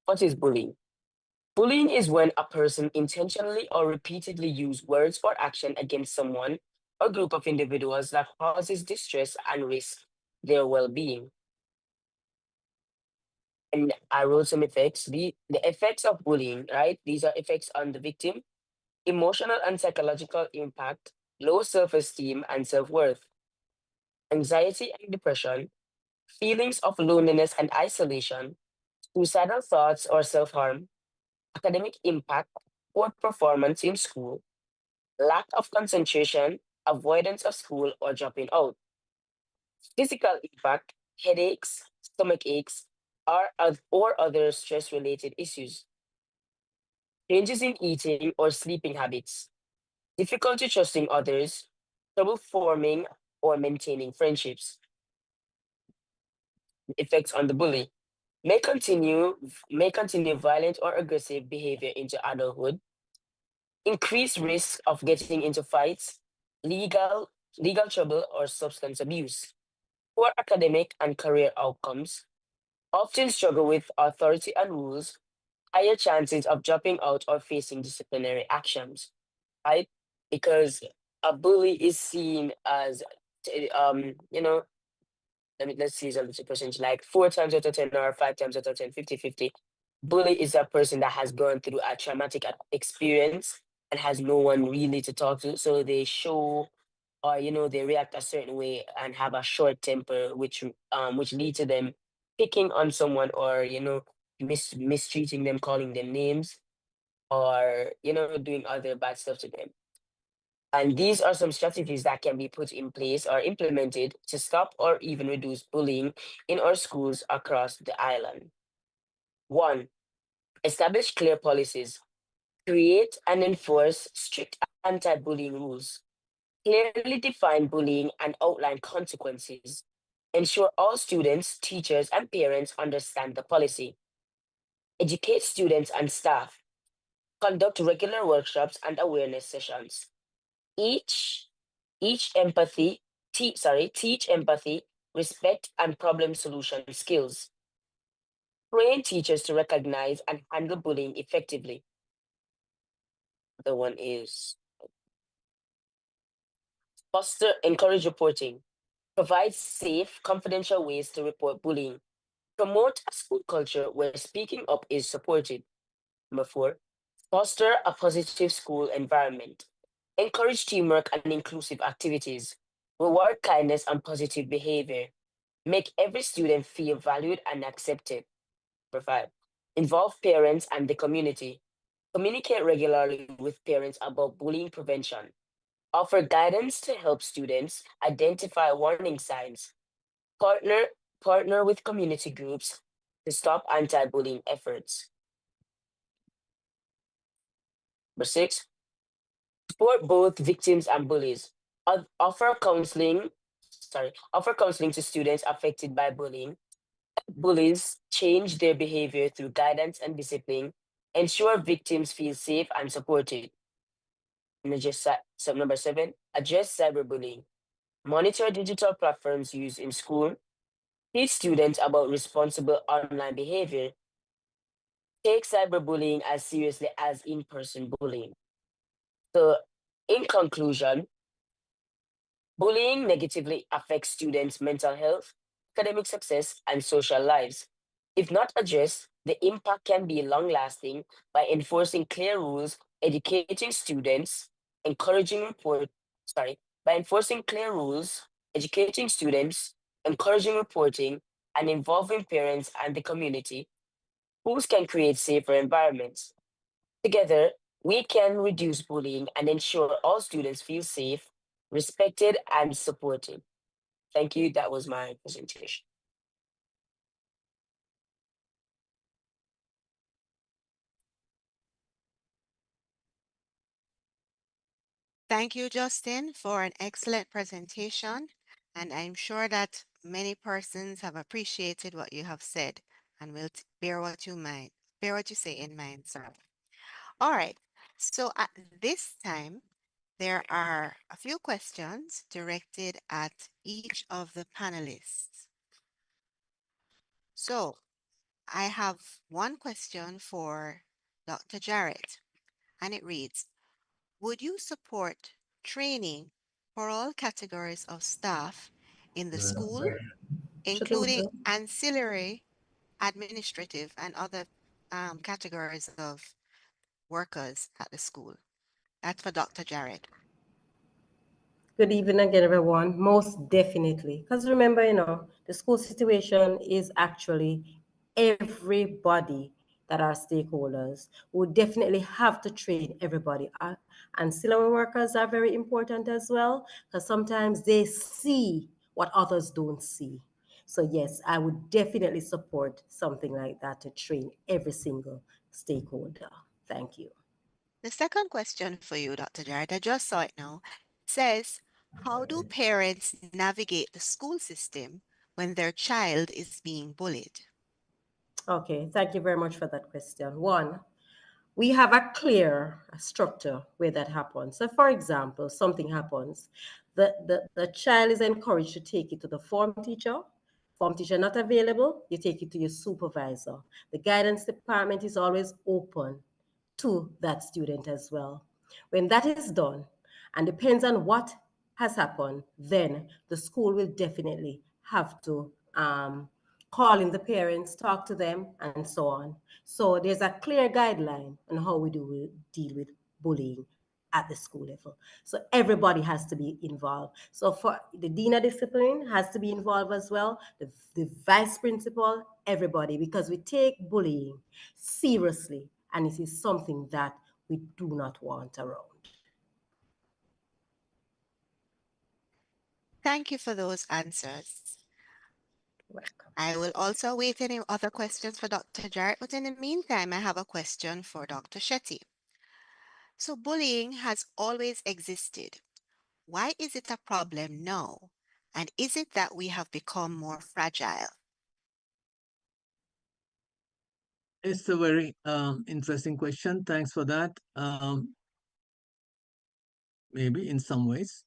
[SPEAKER 8] What is bullying? Bullying is when a person intentionally or repeatedly uses words or action against someone or group of individuals that causes distress and risk their well-being. And I wrote some effects. The effects of bullying, right? These are effects on the victim, emotional and psychological impact, low self-esteem and self-worth, anxiety and depression, feelings of loneliness and isolation, suicidal thoughts or self-harm, academic impact, poor performance in school, lack of concentration, avoidance of school or dropping out, physical impact, headaches, stomach aches, or other stress-related issues, changes in eating or sleeping habits, difficulty trusting others, trouble forming or maintaining friendships. Effects on the bully may continue violent or aggressive behavior into adulthood, increased risk of getting into fights, legal legal trouble or substance abuse, poor academic and career outcomes, often struggle with authority and rules, higher chances of dropping out or facing disciplinary actions, right? Because a bully is seen as, let's see some percentage, like 4 times out of 10 or 5 times out of 10, 50-50. Bully is a person that has gone through a traumatic experience and has no one really to talk to. So they show or they react a certain way and have a short temper, which lead to them picking on someone or mistreating them, calling them names, or doing other bad stuff to them. And these are some strategies that can be put in place or implemented to stop or even reduce bullying in our schools across the island. 1. Establish clear policies. Create and enforce strict anti-bullying rules. Clearly define bullying and outline consequences. Ensure all students, teachers, and parents understand the policy. Educate students and staff. Conduct regular workshops and awareness sessions. Each teach empathy, respect, and problem solution skills. Train teachers to recognize and handle bullying effectively. The one is encourage reporting. Provide safe, confidential ways to report bullying. Promote a school culture where speaking up is supported. Number 4, Foster a positive school environment. Encourage teamwork and inclusive activities. Reward kindness and positive behavior. Make every student feel valued and accepted. Number 5. Involve parents and the community. Communicate regularly with parents about bullying prevention. Offer guidance to help students identify warning signs. Partner Partner with community groups to stop anti-bullying efforts. Number 6. Support both victims and bullies. Offer counseling to students affected by bullying. Bullies change their behavior through guidance and discipline. Ensure victims feel safe and supported. Number 7. Address cyberbullying. Monitor digital platforms used in school. Teach students about responsible online behavior. Take cyberbullying as seriously as in-person bullying. So, in conclusion, bullying negatively affects students' mental health, academic success, and social lives. If not addressed, the impact can be long lasting by enforcing clear rules, educating students, encouraging report, sorry, by enforcing clear rules, educating students, encouraging reporting, and involving parents and the community. Schools can create safer environments. Together, we can reduce bullying and ensure all students feel safe, respected, and supported. Thank you. That was my presentation.
[SPEAKER 3] Thank you, Justin, for an excellent presentation. And I'm sure that many persons have appreciated what you have said and will bear what you say in mind, sir. All right. So at this time, there are a few questions directed at each of the panelists. So I have one question for Dr. Jarrett, and it reads, would you support training for all categories of staff in the school, including ancillary, administrative, and other categories of workers at the school? That's for Dr. Jarrett.
[SPEAKER 5] Good evening again, everyone. Most definitely. Because remember, the school situation is actually everybody that are stakeholders. We definitely have to train everybody. Ancillary workers are very important as well, because sometimes they see what others don't see. So yes, I would definitely support something like that to train every single stakeholder. Thank you.
[SPEAKER 3] The second question for you, Dr. Jarrett, I just saw it now, says, how do parents navigate the school system when their child is being bullied?
[SPEAKER 5] Okay, thank you very much for that question. One, we have a clear structure where that happens. So, for example, something happens, the child is encouraged to take it to the form teacher. Form teacher not available, you take it to your supervisor. The guidance department is always open to that student as well. When that is done, and depends on what has happened, then the school will definitely have to call in the parents, talk to them, and so on. So there's a clear guideline on how we deal with bullying at the school level. So everybody has to be involved. So for the dean of discipline has to be involved as well, the vice principal, everybody, because we take bullying seriously and it is something that we do not want around.
[SPEAKER 3] Thank you for those answers.
[SPEAKER 5] Welcome.
[SPEAKER 3] I will also wait any other questions for Dr. Jarrett, but in the meantime, I have a question for Dr. Shetty. So bullying has always existed. Why is it a problem now? And is it that we have become more fragile?
[SPEAKER 6] It's a very interesting question. Thanks for that. Maybe in some ways,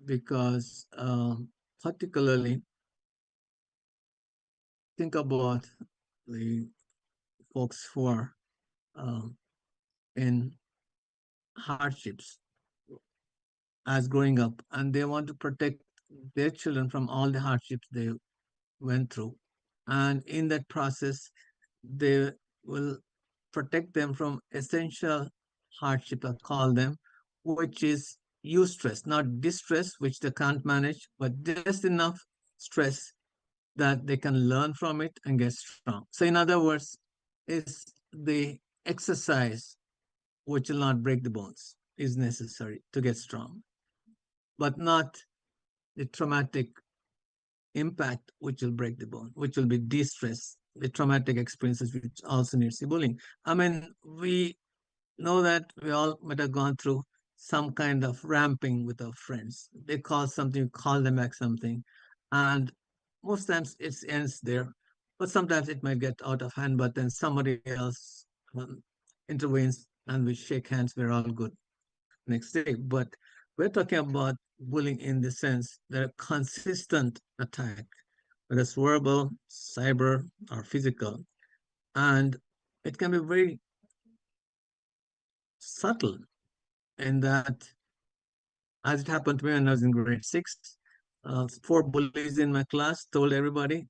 [SPEAKER 6] because particularly think about the folks who are in hardships as growing up, and they want to protect their children from all the hardships they went through. And in that process, they will protect them from essential hardship, I call them, which is eustress, not distress, which they can't manage, but just enough stress that they can learn from it and get strong. So in other words, is the exercise which will not break the bones is necessary to get strong, but not the traumatic impact which will break the bone, which will be distress, the traumatic experiences which also needs the bullying. I mean, we know that we all might have gone through some kind of ramping with our friends. They call something, call them back something. And most times it ends there. But sometimes it might get out of hand, but then somebody else intervenes and we shake hands, we're all good next day. But we're talking about bullying in the sense that a consistent attack, whether it's verbal, cyber, or physical. And it can be very subtle in that, as it happened to me when I was in grade 6, 4 bullies in my class told everybody,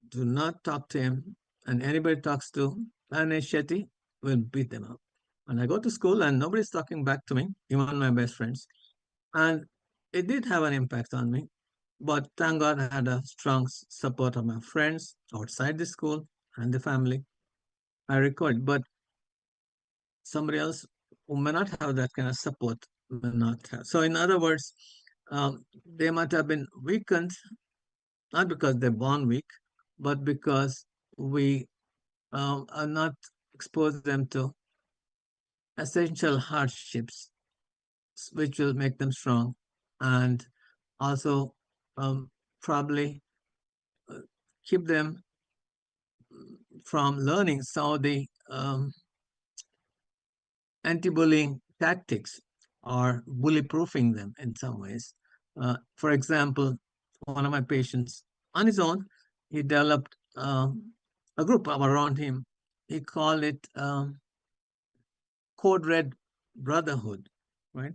[SPEAKER 6] do not talk to him. And anybody talks to Anish Shetty will beat them up. And I go to school and nobody's talking back to me, even my best friends. And it did have an impact on me. But thank God I had a strong support of my friends outside the school and the family. I recovered. But somebody else who may not have that kind of support may not have. So in other words, they might have been weakened, not because they're born weak, but because we are not exposed them to essential hardships, which will make them strong, and also probably keep them from learning some of the anti-bullying tactics or bully-proofing them in some ways. For example, one of my patients, on his own, he developed a group around him. He called it Code Red Brotherhood, right?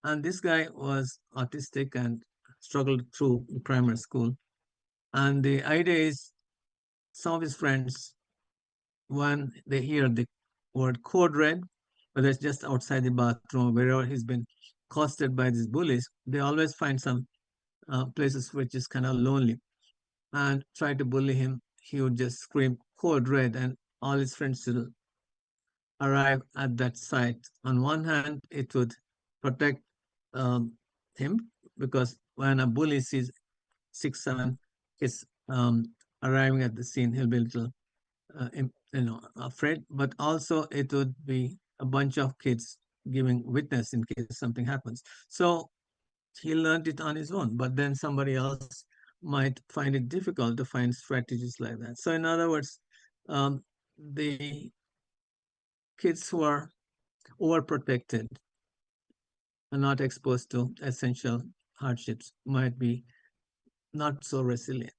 [SPEAKER 6] And this guy was autistic and struggled through primary school. And the idea is some of his friends, when they hear the word Code Red, whether it's just outside the bathroom, wherever he's been accosted by these bullies, they always find some places which is kind of lonely and try to bully him. He would just scream Code Red, and all his friends will arrive at that site. On one hand, it would protect him, because when a bully sees 6, 7 kids arriving at the scene, he'll be a little afraid, but also it would be a bunch of kids giving witness in case something happens. So he learned it on his own, but then somebody else might find it difficult to find strategies like that. So in other words, the kids who are overprotected and not exposed to essential hardships might be not so resilient.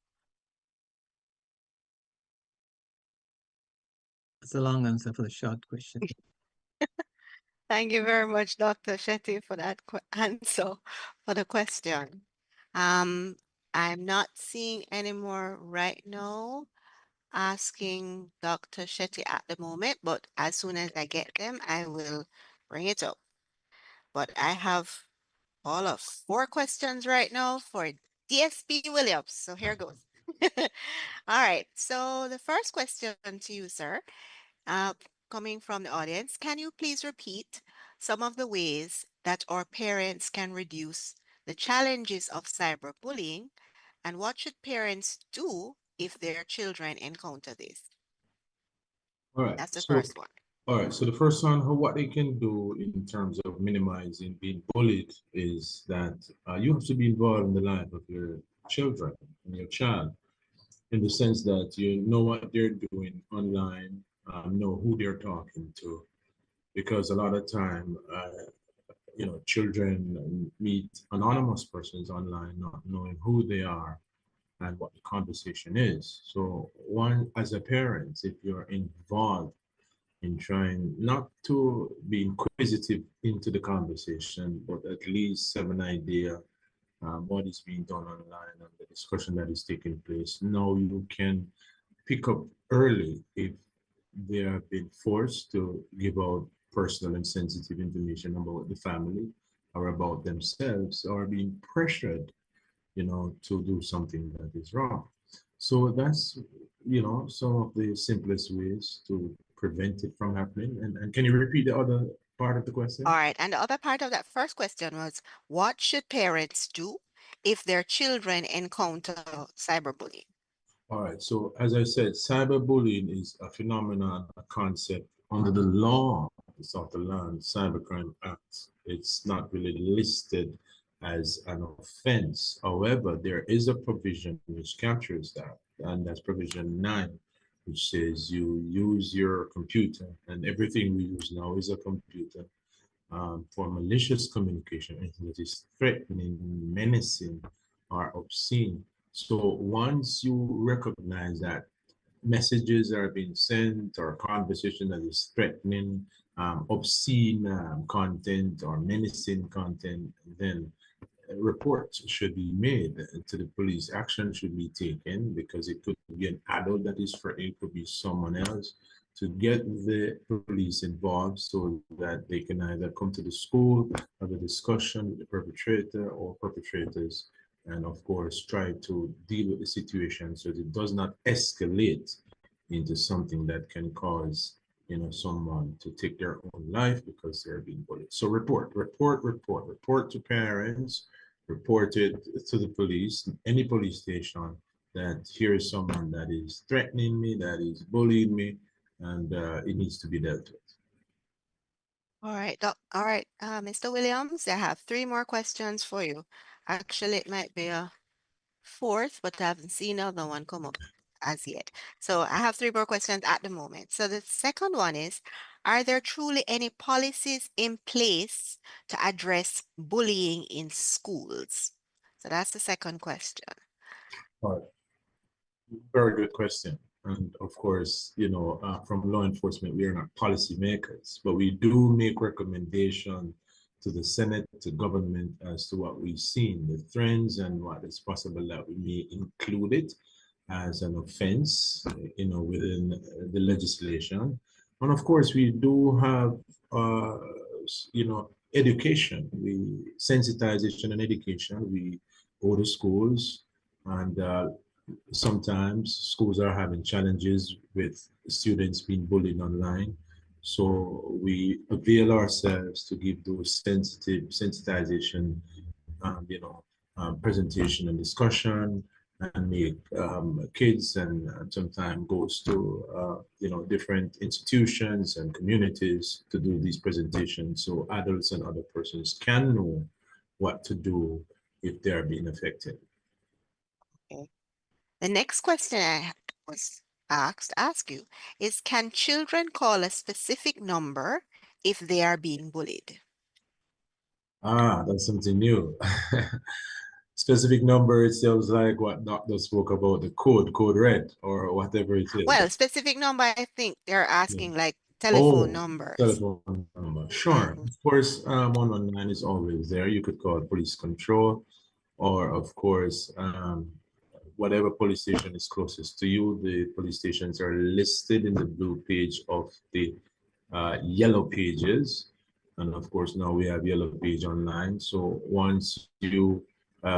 [SPEAKER 6] It's a long answer for the short question.
[SPEAKER 3] Thank you very much, Dr. Shetty, for that answer for the question. I'm not seeing any more right now asking Dr. Shetty at the moment, but as soon as I get them, I will bring it up. But I have all of 4 questions right now for DSP Williams. So here goes. All right. So the first question to you, sir, uh, coming from the audience, can you please repeat some of the ways that our parents can reduce the challenges of cyberbullying, and what should parents do if their children encounter this?
[SPEAKER 7] All right.
[SPEAKER 3] That's the
[SPEAKER 7] So,
[SPEAKER 3] first one.
[SPEAKER 7] all right. So the first one, what they can do in terms of minimizing being bullied is that you have to be involved in the life of your children and your child, in the sense that you know what they're doing online, know who they're talking to, because a lot of time, children meet anonymous persons online, not knowing who they are and what the conversation is. So one, as a parent, if you're involved in trying not to be inquisitive into the conversation, but at least have an idea what is being done online and the discussion that is taking place. Now you can pick up early if they have been forced to give out personal and sensitive information about the family or about themselves, or being pressured, to do something that is wrong. So that's, some of the simplest ways to prevent it from happening. And can you repeat the other part of the
[SPEAKER 3] All
[SPEAKER 7] question?
[SPEAKER 3] right. And the other part of that first question was, what should parents do if their children encounter cyberbullying?
[SPEAKER 7] All right. So as I said, cyberbullying is a phenomenon, a concept under the law of the Land Cybercrime Act. It's not really listed as an offense. However, there is a provision which captures that, and that's provision 9, which says you use your computer, and everything we use now is a computer, for malicious communication, anything that is threatening, menacing, or obscene. So once you recognize that messages are being sent or conversation that is threatening, obscene content or menacing content, then reports should be made to the police. Action should be taken, because it could be an adult that is threatening, it could be someone else, to get the police involved so that they can either come to the school, have a discussion with the perpetrator or perpetrators, and of course try to deal with the situation so that it does not escalate into something that can cause, someone to take their own life because they're being bullied. So report to parents, report it to the police, any police station, that here is someone that is threatening me, that is bullying me, and it needs to be dealt with.
[SPEAKER 3] All right. All right. Mr. Williams, I have 3 more questions for you. Actually, it might be a fourth, but I haven't seen another one come up as yet. So I have 3 more questions at the moment. So the second one is, are there truly any policies in place to address bullying in schools? So that's the second question.
[SPEAKER 7] All right. Very good question. And of course, from law enforcement, we are not policy makers, but we do make recommendation to the Senate, to government, as to what we've seen, the trends, and what is possible that we may include it as an offense, within the legislation. And of course, we do have, education, sensitization and education. We go to schools, and sometimes schools are having challenges with students being bullied online. So we avail ourselves to give those sensitization, presentation and discussion, and make kids, and sometimes goes to different institutions and communities to do these presentations, so adults and other persons can know what to do if they are being affected.
[SPEAKER 3] Okay. The next question I was ask you is, can children call a specific number if they are being bullied?
[SPEAKER 7] That's something new. Specific number, it sounds like what Doctor spoke about, the code red, or whatever it is.
[SPEAKER 3] Well, specific number, I think they're asking like telephone
[SPEAKER 7] Oh,
[SPEAKER 3] numbers.
[SPEAKER 7] telephone number. Sure. Of course, 119 is always there. You could call police control, or of course, whatever police station is closest to you. The police stations are listed in the blue page of the yellow pages. And of course, now we have yellow page online. So once you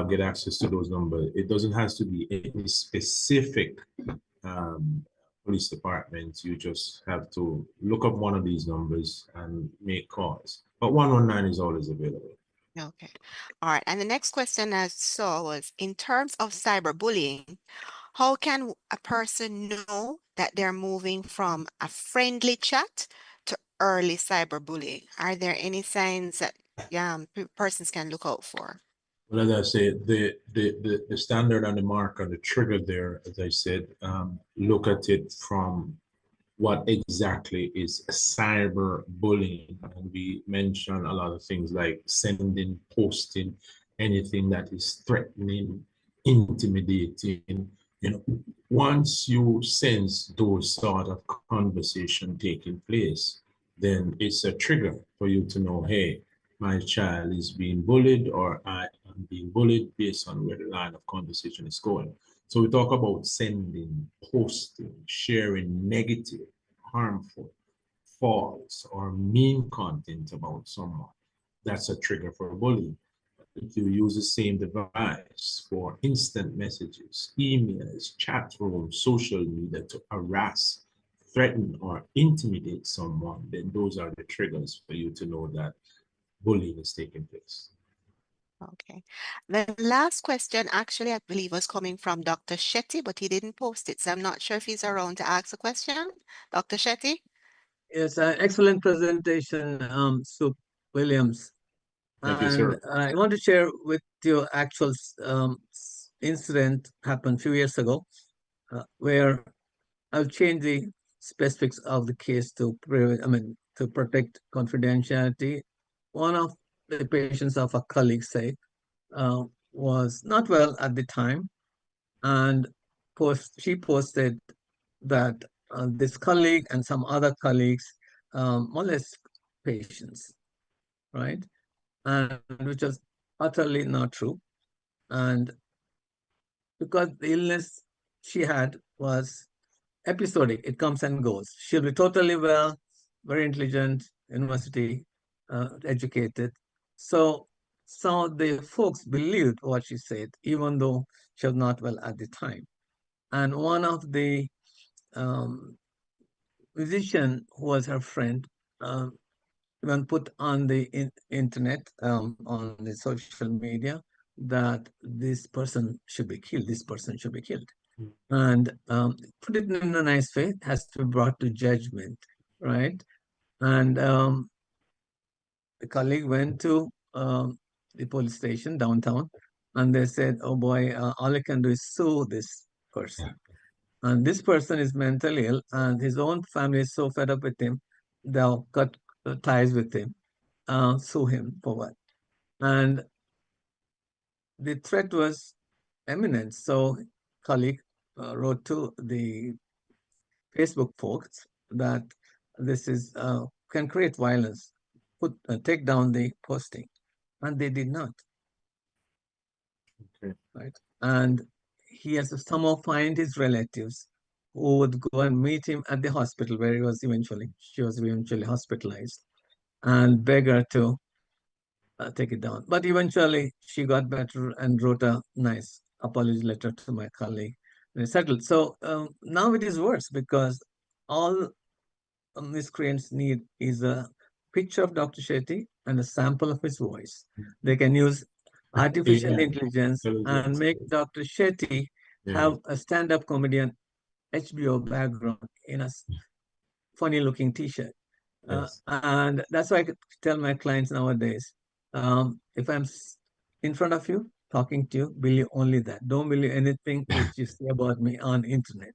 [SPEAKER 7] get access to those numbers, it doesn't have to be any specific police department. You just have to look up one of these numbers and make calls. But 119 is always available.
[SPEAKER 3] Okay. All right. And the next question I saw was, in terms of cyberbullying, how can a person know that they're moving from a friendly chat to early cyberbullying? Are there any signs that persons can look out for?
[SPEAKER 7] Well, as I say, the standard and the mark and the trigger there, as I said, look at it from what exactly is cyberbullying. And we mention a lot of things like sending, posting, anything that is threatening, intimidating. Once you sense those sort of conversation taking place, then it's a trigger for you to know, hey, my child is being bullied, or I am being bullied, based on where the line of conversation is going. So we talk about sending, posting, sharing negative. harmful, false, or mean content about someone, that's a trigger for bullying. If you use the same device for instant messages, emails, chat rooms, social media to harass, threaten, or intimidate someone, then those are the triggers for you to know that bullying is taking place.
[SPEAKER 3] Okay. The last question actually, I believe, was coming from Dr. Shetty, but he didn't post it. So I'm not sure if he's around to ask a question. Dr. Shetty?
[SPEAKER 6] Yes, excellent presentation, Sue Williams.
[SPEAKER 7] Thank you,
[SPEAKER 6] And
[SPEAKER 7] sir.
[SPEAKER 6] I want to share with you actual incident happened a few years ago, where I'll change the specifics of the case to to protect confidentiality. One of the patients of a colleague say was not well at the time, and she posted that this colleague and some other colleagues molest patients, right? And which was utterly not true. And because the illness she had was episodic, it comes and goes. She'll be totally well, very intelligent, university educated. So some of the folks believed what she said, even though she was not well at the time. And one of the musician who was her friend even put on the internet, on the social media, that this person should be killed, this person should be killed. And put it in a nice way, it has to be brought to judgment, right? And the colleague went to the police station downtown, and they said, oh boy, all I can do is sue this person. And this person is mentally ill, and his own family is so fed up with him, they'll cut ties with him, sue him for what? And the threat was imminent. So colleague wrote to the Facebook folks that this is can create violence, take down the posting, and they did not.
[SPEAKER 7] Okay.
[SPEAKER 6] Right, and he has to somehow find his relatives who would go and meet him at the hospital where she was eventually hospitalized, and beg her to take it down. But eventually she got better and wrote a nice apology letter to my colleague, and it settled. So now it is worse because all miscreants need is a picture of Dr. Shetty and a sample of his voice. They can use artificial intelligence and make Dr. Shetty have a stand-up comedian HBO background in a funny looking t-shirt. And that's why I tell my clients nowadays, if I'm in front of you, talking to you, believe only that. Don't believe anything which you say about me on internet.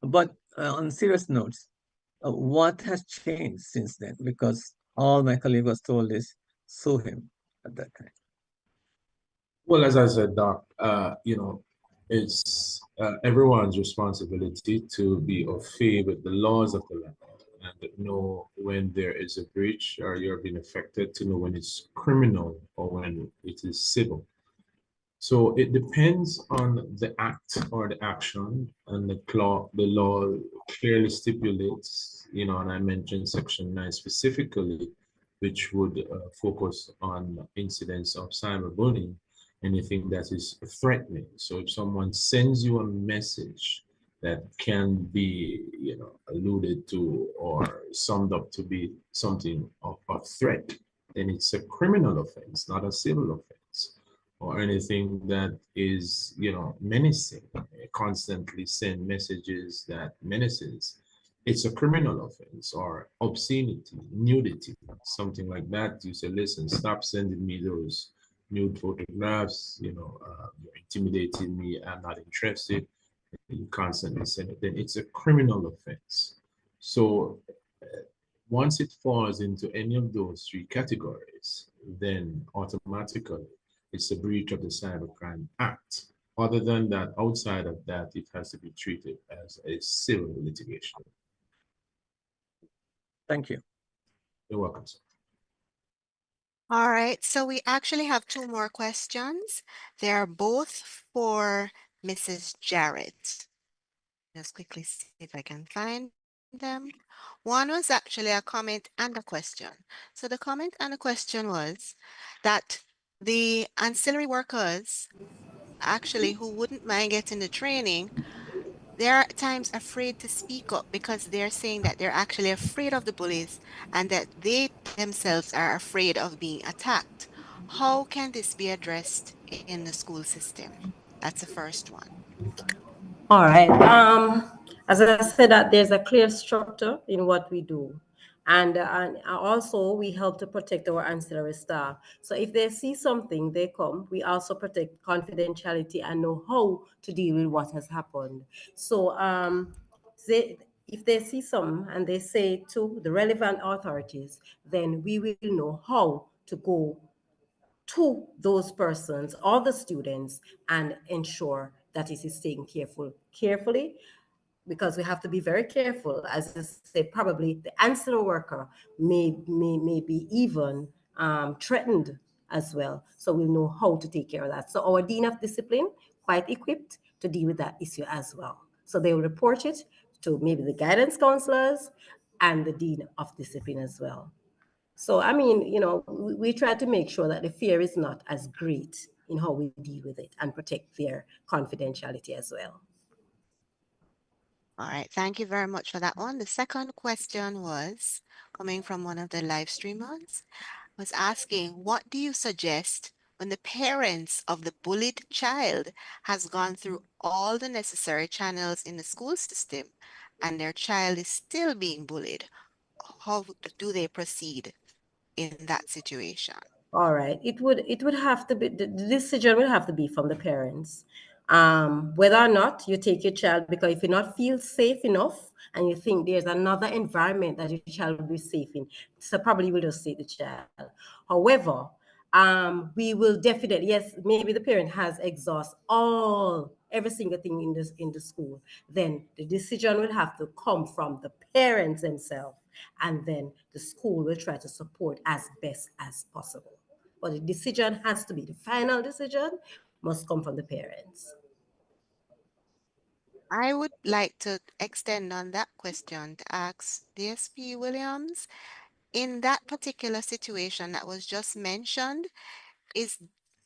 [SPEAKER 6] But on serious notes, what has changed since then? Because all my colleague was told is sue him at that time.
[SPEAKER 7] Well, as I said, Doc, it's everyone's responsibility to be au fait with the laws of the land and know when there is a breach or you're being affected, to know when it's criminal or when it is civil. So it depends on the act or the action, and the law clearly stipulates, and I mentioned Section 9 specifically, which would focus on incidents of cyberbullying, anything that is threatening. So if someone sends you a message that can be, alluded to or summed up to be something of a threat, then it's a criminal offense, not a civil offense. Or anything that is, menacing, constantly send messages that menaces, it's a criminal offense. Or obscenity, nudity, something like that. You say, listen, stop sending me those nude photographs, you're intimidating me, I'm not interested. You constantly send it, then it's a criminal offense. So once it falls into any of those three categories, then automatically it's a breach of the Cybercrime Act. Other than that, outside of that, it has to be treated as a civil litigation.
[SPEAKER 6] Thank you.
[SPEAKER 7] You're welcome, sir.
[SPEAKER 3] All right, so we actually have two more questions. They're both for Mrs. Jarrett. Just quickly see if I can find them. One was actually a comment and a question. So the comment and the question was that the ancillary workers actually who wouldn't mind getting the training, they're at times afraid to speak up because they're saying that they're actually afraid of the bullies and that they themselves are afraid of being attacked. How can this be addressed in the school system? That's the first one.
[SPEAKER 5] All right. As I said, that there's a clear structure in what we do. And also we help to protect our ancillary staff. So if they see something, they come. We also protect confidentiality and know how to deal with what has happened. So if they see something and they say to the relevant authorities, then we will know how to go to those persons or the students and ensure that it is taken carefully, because we have to be very careful. As I say, probably the ancillary worker may be even threatened as well. So we'll know how to take care of that. So our Dean of Discipline quite equipped to deal with that issue as well. So they will report it to maybe the guidance counselors and the Dean of Discipline as well. So, I mean, we try to make sure that the fear is not as great in how we deal with it and protect their confidentiality as well.
[SPEAKER 3] All right, thank you very much for that one. The second question was coming from one of the live streamers, was asking, what do you suggest when the parents of the bullied child has gone through all the necessary channels in the school system and their child is still being bullied? How do they proceed in that situation?
[SPEAKER 5] All right. It would have to be, the decision will have to be from the parents. Whether or not you take your child, because if you not feel safe enough and you think there's another environment that your child will be safe in, so probably you will just take the child. However, we will definitely, yes, maybe the parent has exhaust every single thing in the school. Then the decision will have to come from the parents themselves, and then the school will try to support as best as possible. But the decision has to be, the final decision must come from the parents.
[SPEAKER 3] I would like to extend on that question to ask DSP Williams, in that particular situation that was just mentioned, is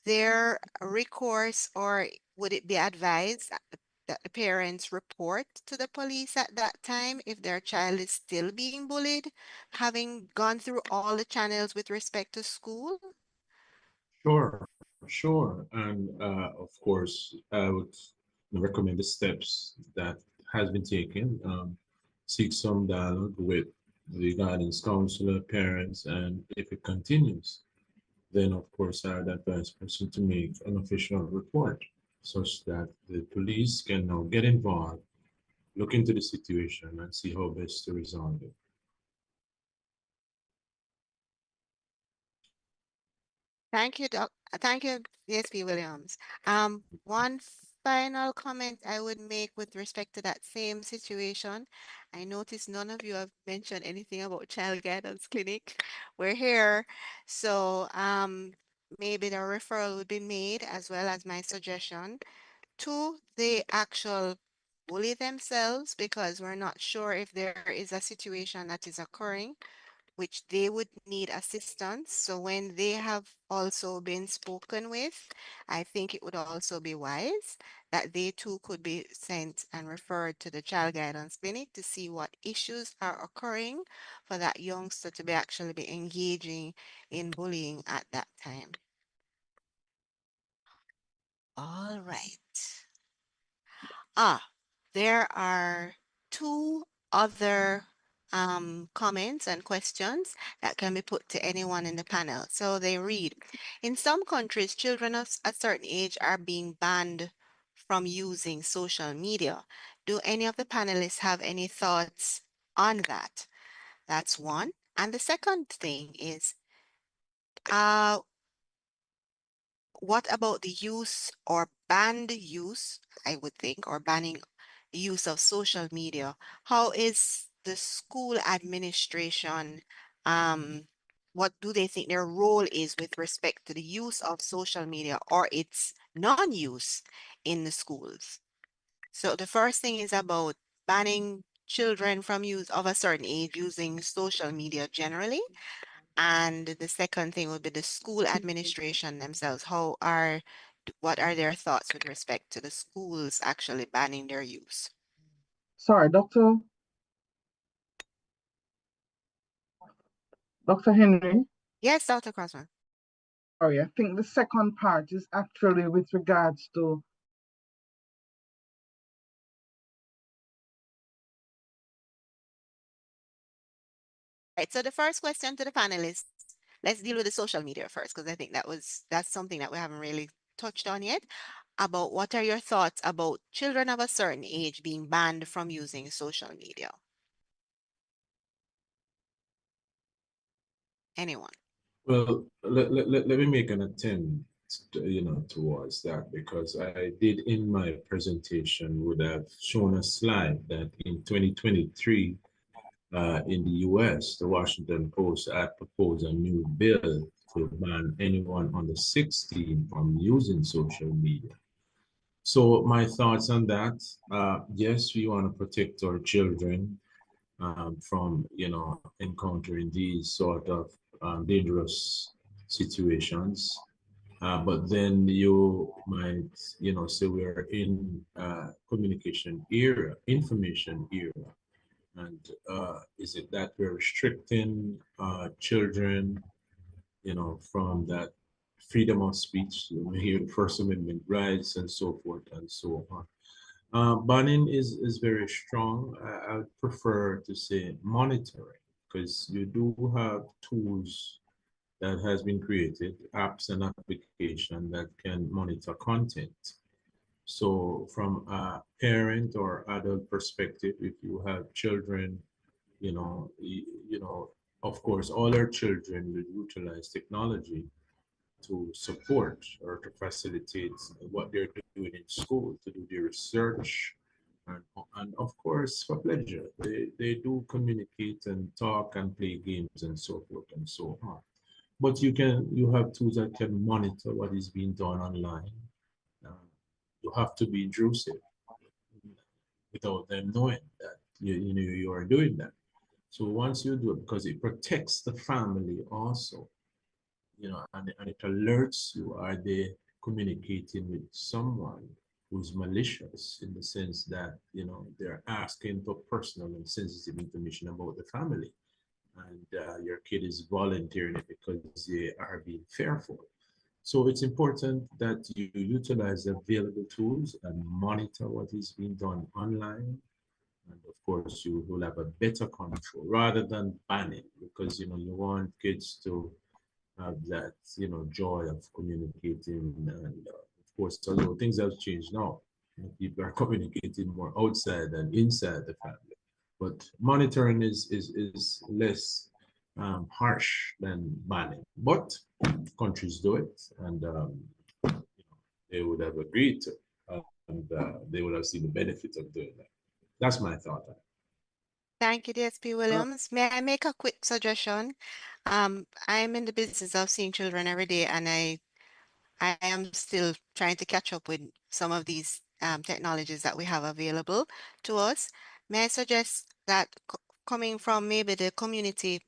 [SPEAKER 3] there a recourse or would it be advised that the parents report to the police at that time if their child is still being bullied, having gone through all the channels with respect to school?
[SPEAKER 7] Sure, sure. And of course, I would recommend the steps that has been taken. Seek some dialogue with the guidance counselor, parents, and if it continues, then of course I would advise person to make an official report such that the police can now get involved, look into the situation, and see how best to resolve it.
[SPEAKER 3] Thank you, thank you, DSP Williams. One final comment I would make with respect to that same situation. I noticed none of you have mentioned anything about child guidance clinic. We're here, so maybe the referral would be made as well as my suggestion to the actual bully themselves, because we're not sure if there is a situation that is occurring which they would need assistance. So when they have also been spoken with, I think it would also be wise that they too could be sent and referred to the child guidance clinic to see what issues are occurring for that youngster to be actually be engaging in bullying at that time. All right. There are two other comments and questions that can be put to anyone in the panel. So they read, in some countries, children of a certain age are being banned from using social media. Do any of the panelists have any thoughts on that? That's one. And the second thing is, uh, what about the use or banned use, I would think, or banning the use of social media? How is the school administration, what do they think their role is with respect to the use of social media or its non-use in the schools? So the first thing is about banning children from use of a certain age using social media generally. And the second thing would be the school administration themselves. What are their thoughts with respect to the schools actually banning their use?
[SPEAKER 9] Sorry, Dr. Henry.
[SPEAKER 3] Yes, Dr. Crossman.
[SPEAKER 9] Sorry, I think the second part is actually with regards to
[SPEAKER 3] Right. So the first question to the panelists, let's deal with the social media first, because I think that's something that we haven't really touched on yet. About what are your thoughts about children of a certain age being banned from using social media? Anyone?
[SPEAKER 7] Well, let me make an attempt, towards that, because I did in my presentation would have shown a slide that in 2023, in the US, the Washington Post had proposed a new bill to ban anyone under 16 from using social media. So my thoughts on that, yes, we want to protect our children from, encountering these sort of dangerous situations. But then you might, say we're in communication era, information era. And is it that we're restricting children, from that freedom of speech, here, First Amendment rights and so forth and so on. Banning is very strong. I would prefer to say monitoring, because you do have tools that has been created, apps and application that can monitor content. So from a parent or adult perspective, if you have children, of course, all our children will utilize technology to support or to facilitate what they're doing in school, to do their research, and of course, for pleasure. They do communicate and talk and play games and so forth and so on. But you have tools that can monitor what is being done online. You have to be intrusive without them knowing that you are doing that. So once you do it, because it protects the family also, and it alerts you, are they communicating with someone who's malicious, in the sense that, they're asking for personal and sensitive information about the family, and your kid is volunteering it because they are being fearful. So it's important that you utilize the available tools and monitor what is being done online. And of course, you will have a better control rather than banning, because, you want kids to have that, joy of communicating. And of course, although things have changed now, people are communicating more outside than inside the family. But monitoring is less harsh than banning. But countries do it, and they would have agreed to, and they would have seen the benefit of doing that. That's my thought.
[SPEAKER 3] Thank you, DSP Williams. May I make a quick suggestion? I'm in the business of seeing children every day, and I am still trying to catch up with some of these technologies that we have available to us. May I suggest that coming from maybe the community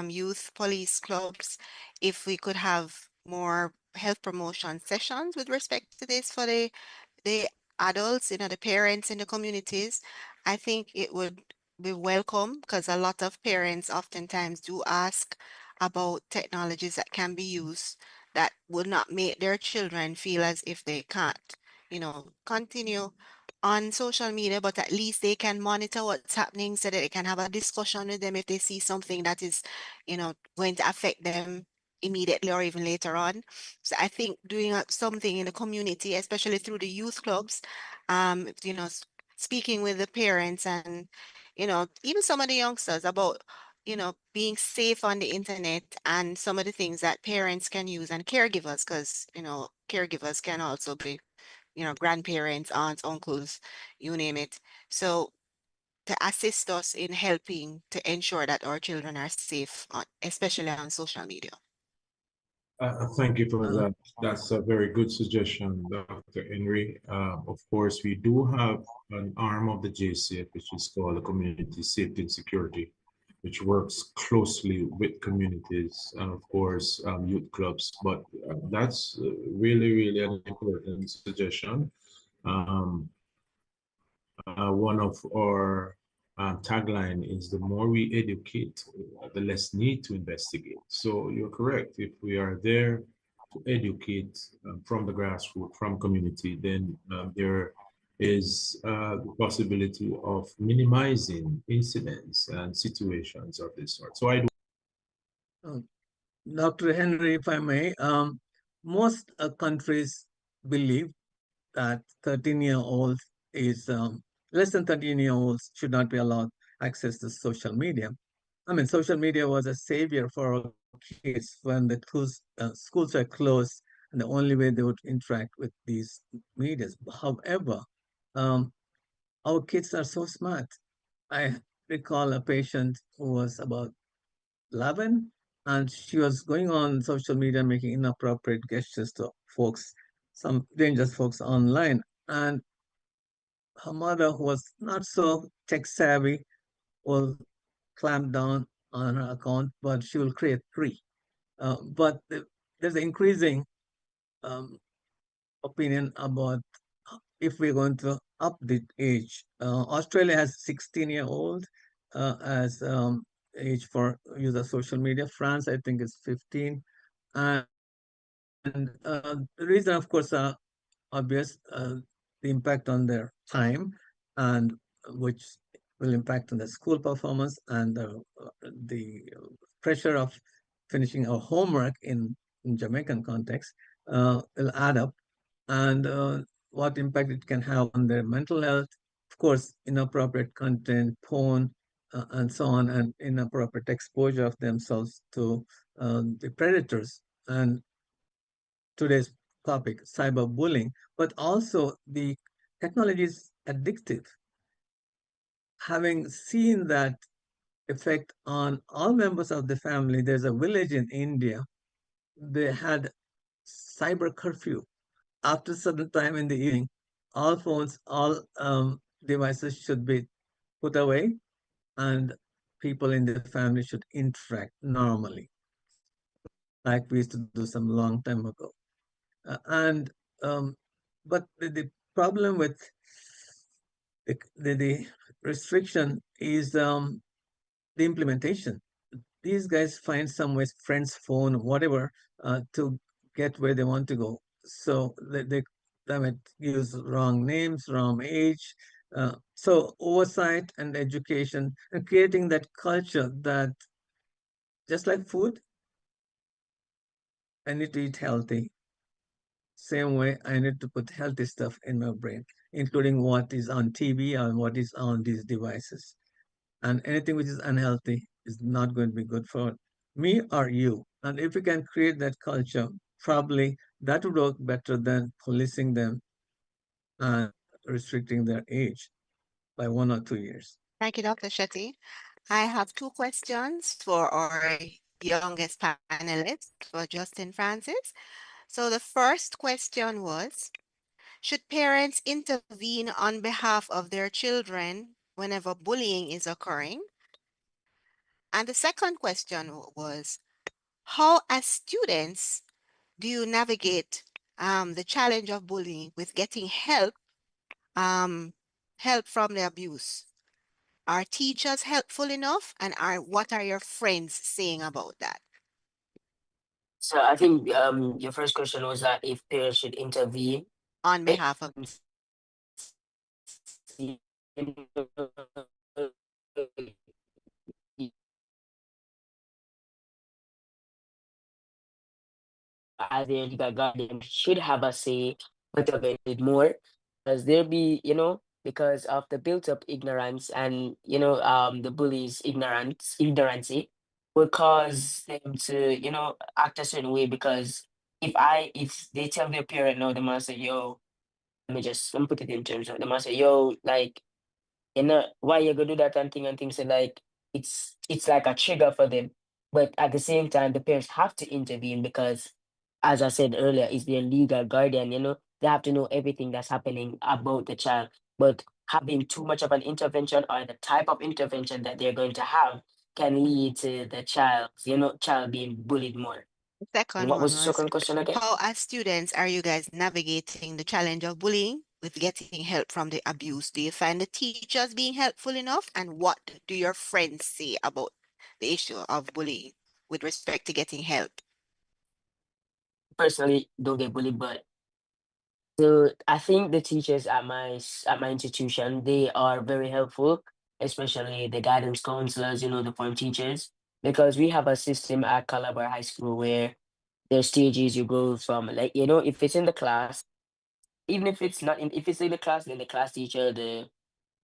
[SPEAKER 3] youth police clubs, if we could have more health promotion sessions with respect to this for the adults, the parents in the communities, I think it would be welcome, because a lot of parents oftentimes do ask about technologies that can be used that would not make their children feel as if they can't, continue on social media, but at least they can monitor what's happening so that they can have a discussion with them if they see something that is, going to affect them immediately or even later on. So I think doing something in the community, especially through the youth clubs, speaking with the parents and, even some of the youngsters about, being safe on the internet and some of the things that parents can use, and caregivers, because, caregivers can also be, grandparents, aunts, uncles, you name it. So to assist us in helping to ensure that our children are safe, especially on social media.
[SPEAKER 7] Thank you for that. That's a very good suggestion, Dr. Henry. Of course, we do have an arm of the JCF, which is called the Community Safety and Security, which works closely with communities and, of course, youth clubs. But that's really, really an important suggestion. One of our tagline is the more we educate, the less need to investigate. So you're correct. If we are there to educate from the grassroots, from community, then there is the possibility of minimizing incidents and situations of this sort. So I do.
[SPEAKER 6] Dr. Henry, if I may, most countries believe that 13-year-olds is less than 13-year-olds should not be allowed access to social media. I mean, social media was a savior for our kids when the schools were closed, and the only way they would interact with these medias. However, our kids are so smart. I recall a patient who was about 11, and she was going on social media making inappropriate gestures to folks, some dangerous folks online. And her mother, who was not so tech savvy, will clamp down on her account, but she will create three. But there's an increasing opinion about if we're going to up the age. Australia has 16-year-old as age for use of social media. France, I think, is 15. And the reason, of course, obvious, the impact on their time, and which will impact on the school performance, and the pressure of finishing our homework in Jamaican context will add up, and what impact it can have on their mental health. Of course, inappropriate content, porn, and so on, and inappropriate exposure of themselves to the predators. And today's topic, cyberbullying, but also the technology is addictive. Having seen that effect on all members of the family, there's a village in India. They had cyber curfew. After a certain time in the evening, all phones, all devices should be put away, and people in the family should interact normally, like we used to do some long time ago. And but the problem with the restriction is the implementation. These guys find some ways, friends, phone, whatever, to get where they want to go. So they might use wrong names, wrong age. So oversight and education and creating that culture that, just like food, I need to eat healthy. Same way, I need to put healthy stuff in my brain, including what is on TV and what is on these devices. And anything which is unhealthy is not going to be good for me or you. And if we can create that culture, probably that would work better than policing them and restricting their age by 1 or 2 years.
[SPEAKER 3] Thank you, Dr. Shetty. I have two questions for our youngest panelist, for Justin Francis. So the first question was, should parents intervene on behalf of their children whenever bullying is occurring? And the second question was, how as students do you navigate the challenge of bullying with getting help from the abuse? Are teachers helpful enough? And what are your friends saying about that?
[SPEAKER 8] So I think your first question was that if parents should intervene.
[SPEAKER 3] On behalf of
[SPEAKER 8] As the legal guardian should have a say, but it more, because there be, because of the built up ignorance, and the bullies ignorancy will cause them to act a certain way. Because if they tell their parent, no, the man say, yo, let me put it in terms of the man say, yo, like, why you gonna do that and things, and like it's like a trigger for them. But at the same time, the parents have to intervene, because as I said earlier, is their legal guardian. They have to know everything that's happening about the child. But having too much of an intervention or the type of intervention that they're going to have can lead to the child being bullied more.
[SPEAKER 3] The
[SPEAKER 8] And
[SPEAKER 3] second
[SPEAKER 8] what
[SPEAKER 3] one
[SPEAKER 8] was the
[SPEAKER 3] was,
[SPEAKER 8] second question again?
[SPEAKER 3] how as students are you guys navigating the challenge of bullying with getting help from the abuse? Do you find the teachers being helpful enough? And what do your friends say about the issue of bullying with respect to getting help?
[SPEAKER 8] Personally, don't get bullied, but so I think the teachers at my institution, they are very helpful, especially the guidance counselors, the form teachers, because we have a system at Calabar High School where there's stages you go from, like, if it's in the class, even if it's not in, if it's in the class, then the class teacher, the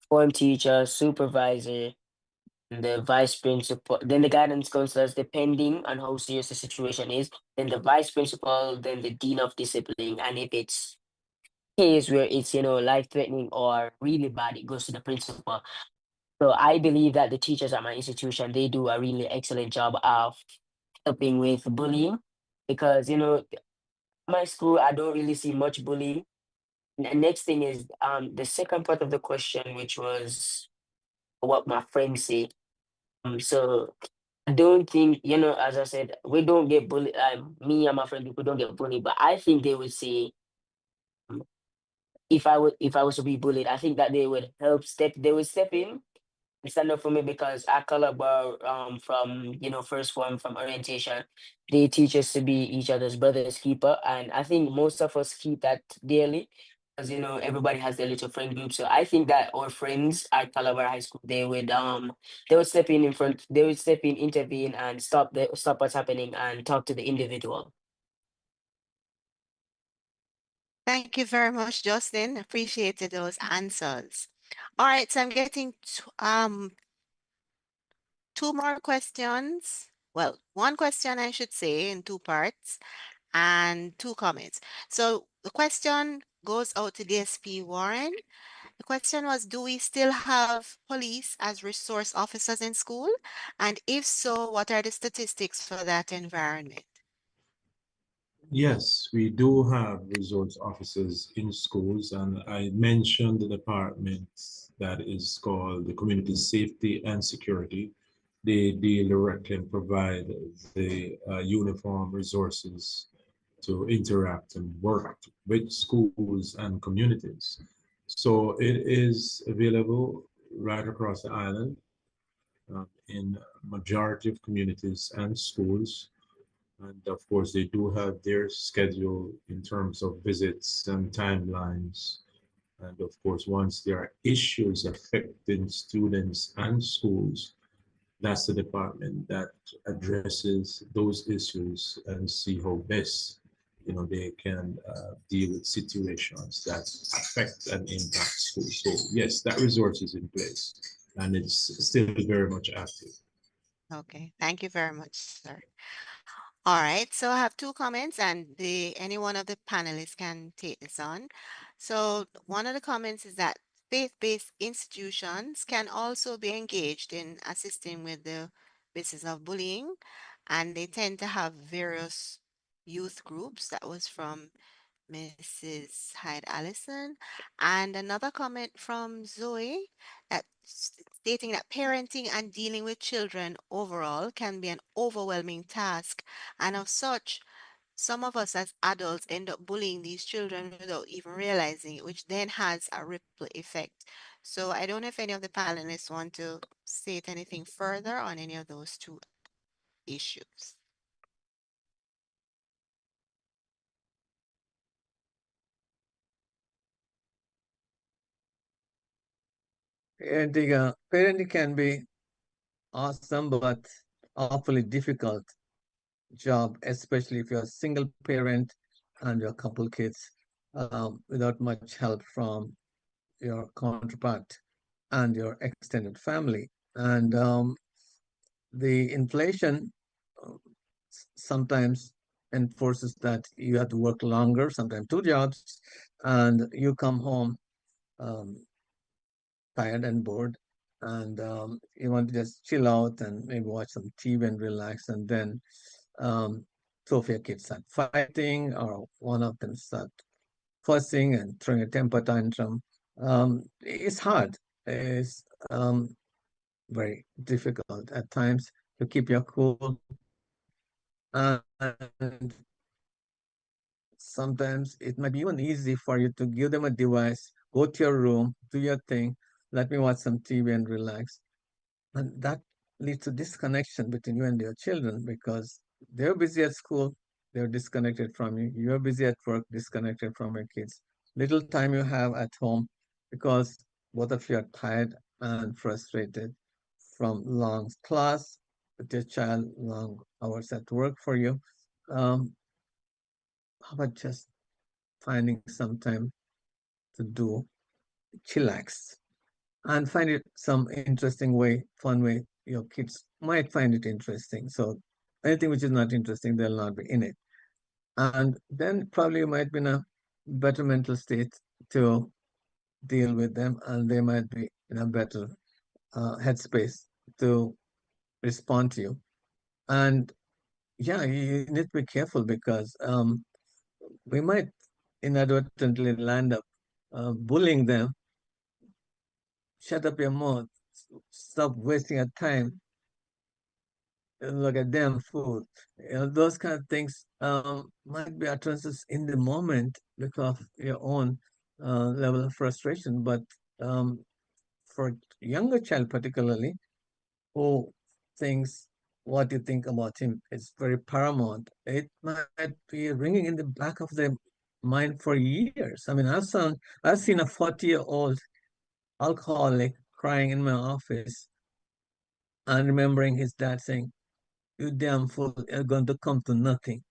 [SPEAKER 8] form teacher, supervisor, the vice principal, then the guidance counselors, depending on how serious the situation is, then the vice principal, then the dean of discipline, and if it's case where it's life threatening or really bad, it goes to the principal. So I believe that the teachers at my institution, they do a really excellent job of helping with bullying, because my school, I don't really see much bullying. And the next thing is the second part of the question, which was what my friends say. So I don't think, as I said, we don't get bullied. Me and my friend, people don't get bullied, but I think they would say, um, if I was to be bullied, I think that they would step in and stand up for me, because at Calabar, from first form, from orientation, they teach us to be each other's brother's keeper, and I think most of us keep that dearly, because everybody has their little friend group. So I think that our friends at Calabar High School, they would step in front, they would step in, intervene, and stop what's happening and talk to the individual.
[SPEAKER 3] Thank you very much, Justin. Appreciated those answers. All right, so I'm getting two more questions. Well, one question I should say in two parts and two comments. So the question goes out to DSP Warren. The question was, do we still have police as resource officers in school? And if so, what are the statistics for that environment?
[SPEAKER 7] Yes, we do have resource officers in schools, and I mentioned the department that is called the Community Safety and Security. They deal directly and provide the uniform resources to interact and work with schools and communities. So it is available right across the island, in majority of communities and schools. And of course, they do have their schedule in terms of visits and timelines. And of course, once there are issues affecting students and schools, that's the department that addresses those issues and see how best they can deal with situations that affect and impact schools. So yes, that resource is in place, and it's still very much active.
[SPEAKER 3] Okay, thank you very much, sir. All right, so I have two comments, and any one of the panelists can take this on. So one of the comments is that faith-based institutions can also be engaged in assisting with the basis of bullying, and they tend to have various youth groups. That was from Mrs. Hyde Allison. And another comment from Zoe that stating that parenting and dealing with children overall can be an overwhelming task. And of such, some of us as adults end up bullying these children without even realizing it, which then has a ripple effect. So I don't know if any of the panelists want to state anything further on any of those two issues.
[SPEAKER 6] Parenting can be awesome, but awfully difficult job, especially if you're a single parent and you're a couple kids, without much help from your counterpart and your extended family. And the inflation uh, sometimes enforces that you have to work longer, sometimes two jobs, and you come home um, tired and bored, and you want to just chill out and maybe watch some TV and relax, and then um, two of your kids start fighting, or one of them start fussing and throwing a temper tantrum. It's hard. It's very difficult at times to keep your cool. And sometimes it might be even easy for you to give them a device, go to your room, do your thing, let me watch some TV and relax. And that leads to disconnection between you and your children, because they're busy at school, they're disconnected from you. You're busy at work, disconnected from your kids. Little time you have at home, because both of you are tired and frustrated from long class with your child, long hours at work for you. How about just finding some time to do chillax and find it some interesting way, fun way your kids might find it interesting. So anything which is not interesting, they'll not be in it. And then probably you might be in a better mental state to deal with them, and they might be in a better headspace to respond to you. And yeah, you need to be careful, because we might inadvertently land up bullying them. Shut up your mouth, stop wasting your time, look at them food. Those kind of things might be utterances in the moment because of your own level of frustration. But for younger child particularly, who thinks what you think about him is very paramount, it might be ringing in the back of their mind for years. I mean, I've seen a 40-year-old alcoholic crying in my office and remembering his dad saying, "You damn fool, you're going to come to nothing."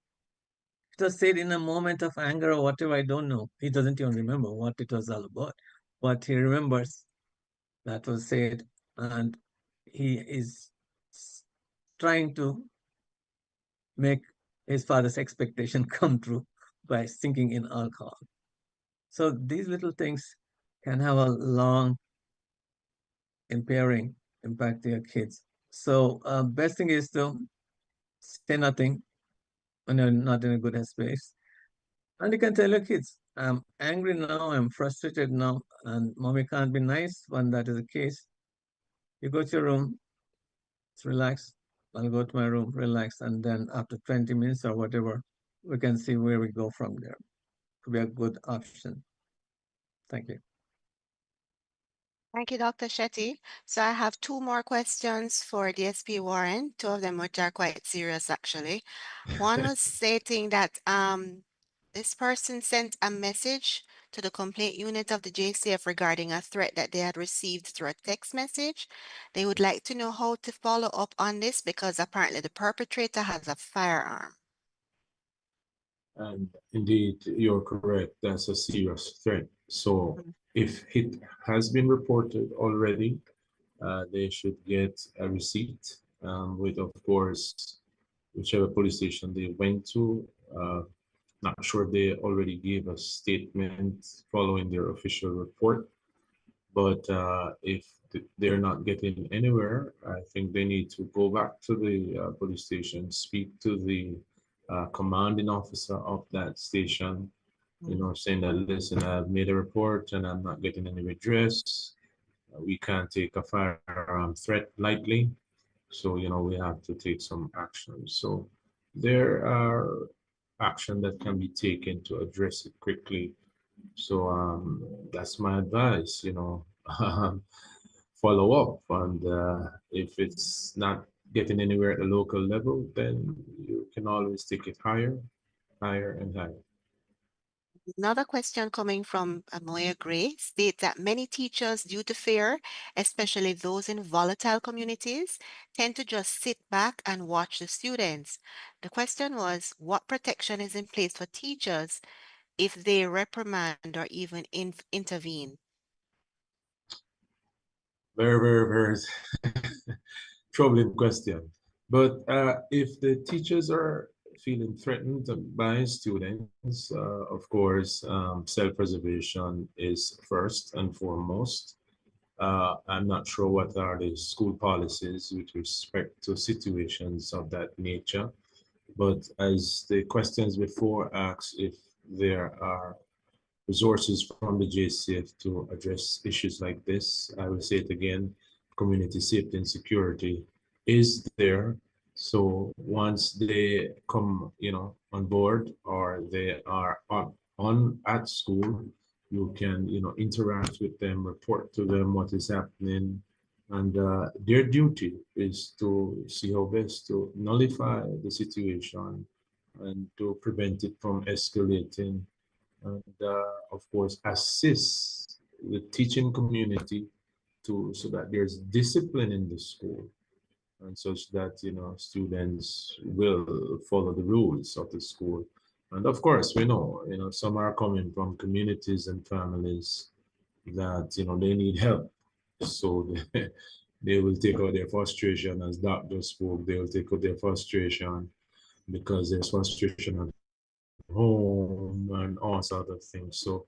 [SPEAKER 6] It was said in a moment of anger or whatever, I don't know. He doesn't even remember what it was all about. But he remembers that was said, and he is trying to make his father's expectation come true by sinking in alcohol. So these little things can have a long impairing impact to your kids. So best thing is to say nothing when you're not in a good headspace. And you can tell your kids, I'm angry now, I'm frustrated now, and mommy can't be nice when that is the case. You go to your room, relax. I'll go to my room, relax, and then after 20 minutes or whatever, we can see where we go from there. Could be a good option. Thank you.
[SPEAKER 3] Thank you, Dr. Shetty. So I have two more questions for DSP Warren, two of them which are quite serious actually. One was stating that this person sent a message to the complaint unit of the JCF regarding a threat that they had received through a text message. They would like to know how to follow up on this because apparently the perpetrator has a firearm.
[SPEAKER 7] And indeed, you're correct. That's a serious threat. So if it has been reported already, they should get a receipt with, of course, whichever police station they went to. Not sure if they already gave a statement following their official report, but if they're not getting anywhere, I think they need to go back to the police station, speak to the commanding officer of that station, saying that, listen, I've made a report and I'm not getting any redress. We can't take a firearm threat lightly. So, we have to take some action. So there are action that can be taken to address it quickly. So that's my advice, follow up. And if it's not getting anywhere at the local level, then you can always take it higher, higher and higher.
[SPEAKER 3] Another question coming from Amoya Gray states that many teachers, due to fear, especially those in volatile communities, tend to just sit back and watch the students. The question was, what protection is in place for teachers if they reprimand or even intervene?
[SPEAKER 7] Very, very, very troubling question. But if the teachers are feeling threatened by students, of course, self-preservation is first and foremost. I'm not sure what are the school policies with respect to situations of that nature, But as the questions before asked, if there are resources from the JCF to address issues like this, I will say it again, community safety and security is there. So once they come, on board or they are on at school, you can, interact with them, report to them what is happening, and their duty is to see how best to nullify the situation and to prevent it from escalating, and of course assist the teaching community to so that there's discipline in the school, and such that students will follow the rules of the school. And of course we know some are coming from communities and families that they need help, so they will take out their frustration, as doctor spoke, they will take out their frustration because there's frustration at home and all sorts of things. So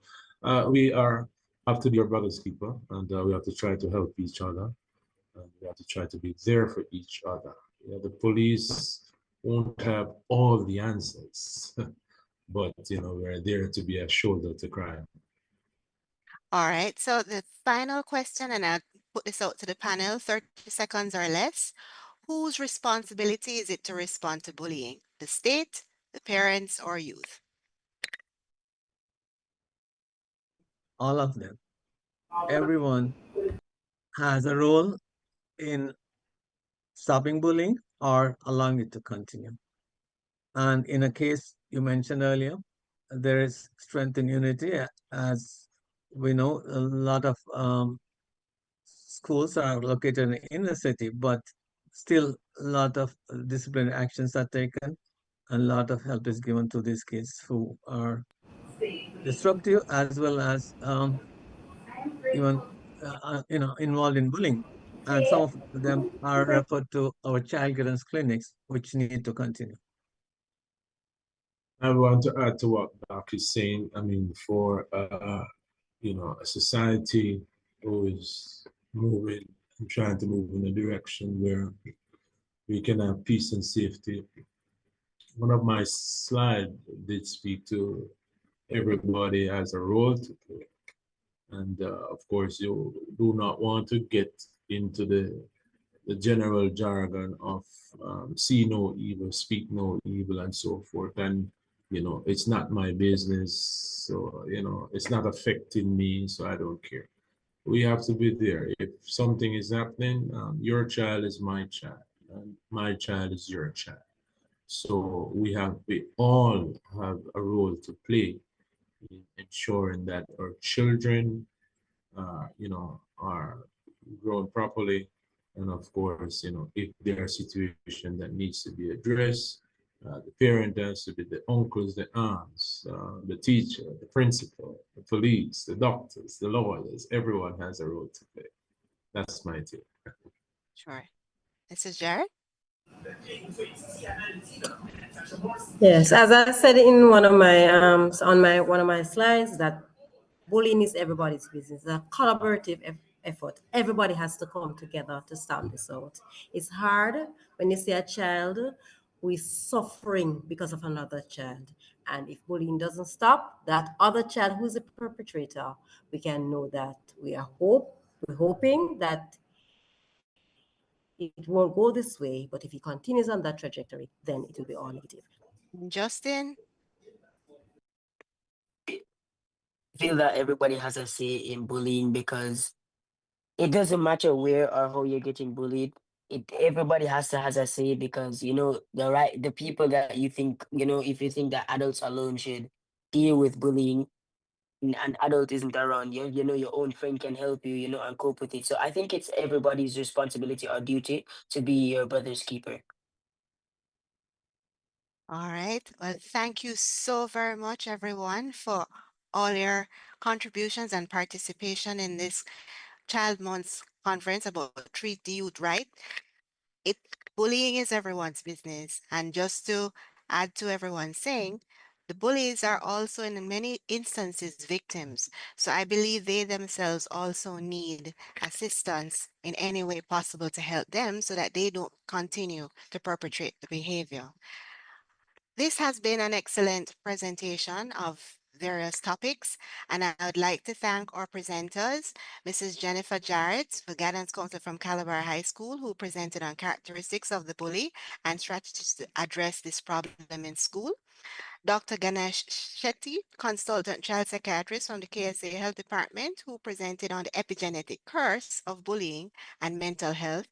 [SPEAKER 7] we have to be our brother's keeper, and we have to try to help each other, and we have to try to be there for each other. The police won't have all the answers, but we're there to be a shoulder to cry on.
[SPEAKER 3] All right, so the final question, and I'll put this out to the panel, 30 seconds or less. Whose responsibility is it to respond to bullying? The state, the parents, or youth?
[SPEAKER 6] All of them. Everyone has a role in stopping bullying or allowing it to continue. And in a case you mentioned earlier, there is strength in unity. As we know, a lot of schools are located in the city, but still a lot of disciplinary actions are taken, and a lot of help is given to these kids who are disruptive, as well as even involved in bullying. And some of them are referred to our child guidance clinics, which need to continue.
[SPEAKER 7] I want to add to what Doc is saying. I mean, for a society who is moving and trying to move in a direction where we can have peace and safety. One of my slides did speak to everybody has a role to play. And of course, you do not want to get into the general jargon of see no evil, speak no evil, and so forth. And, it's not my business. So, it's not affecting me, so I don't care. We have to be there. If something is happening, your child is my child, and my child is your child. So we all have a role to play in ensuring that our children, are grown properly. And of course, if there are situations that needs to be addressed, the parent has to be the uncles, the aunts, the teacher, the principal, the police, the doctors, the lawyers. Everyone has a role to play. That's my take.
[SPEAKER 3] Sure. Mrs. Jared?
[SPEAKER 5] Yes, as I said in one of my one of my slides, that bullying is everybody's business. A collaborative effort. Everybody has to come together to stamp this out. It's hard when you see a child who is suffering because of another child. And if bullying doesn't stop, that other child who is a perpetrator, we can know that we're hoping that it won't go this way, but if he continues on that trajectory, then it will be all negative.
[SPEAKER 3] Justin?
[SPEAKER 8] I feel that everybody has a say in bullying because it doesn't matter where or how you're getting bullied. Everybody has a say because the people that you think, if you think that adults alone should deal with bullying, an adult isn't around, your own friend can help you, and cope with it. So I think it's everybody's responsibility or duty to be your brother's keeper.
[SPEAKER 3] All right. Well, thank you so very much, everyone, for all your contributions and participation in this Child Month conference about treat the youth right. It Bullying is everyone's business. And just to add to everyone saying, the bullies are also in many instances victims. So I believe they themselves also need assistance in any way possible to help them so that they don't continue to perpetrate the behavior. This has been an excellent presentation of various topics, and I would like to thank our presenters, Mrs. Jennifer Jarrett, the guidance counselor from Calabar High School, who presented on characteristics of the bully and strategies to address this problem in school. Dr. Ganesh Shetty, consultant child psychiatrist from the KSA Health Department, who presented on the epigenetic curse of bullying and mental health.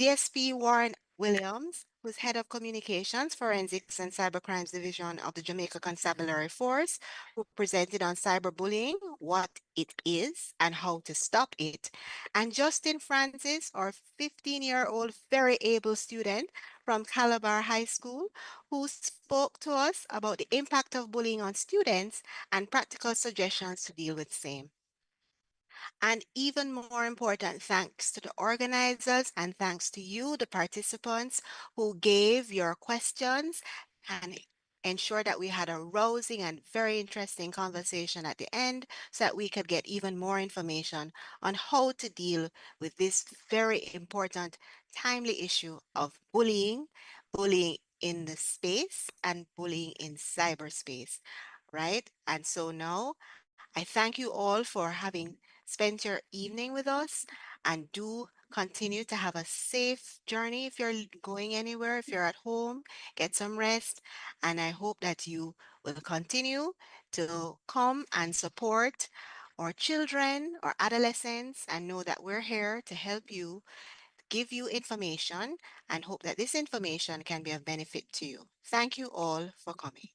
[SPEAKER 3] DSP Warren Williams, who's head of communications, forensics, and cybercrimes division of the Jamaica Constabulary Force, who presented on cyberbullying, what it is and how to stop it. And Justin Francis, our 15-year-old very able student from Calabar High School, who spoke to us about the impact of bullying on students and practical suggestions to deal with same. And even more important, thanks to the organizers and thanks to you, the participants, who gave your questions and ensure that we had a rousing and very interesting conversation at the end so that we could get even more information on how to deal with this very important, timely issue of bullying in the space and bullying in cyberspace, right? And so now I thank you all for having spent your evening with us, and do continue to have a safe journey if you're going anywhere. If you're at home, get some rest, and I hope that you will continue to come and support our children or adolescents and know that we're here to help you, give you information, and hope that this information can be of benefit to you. Thank you all for coming.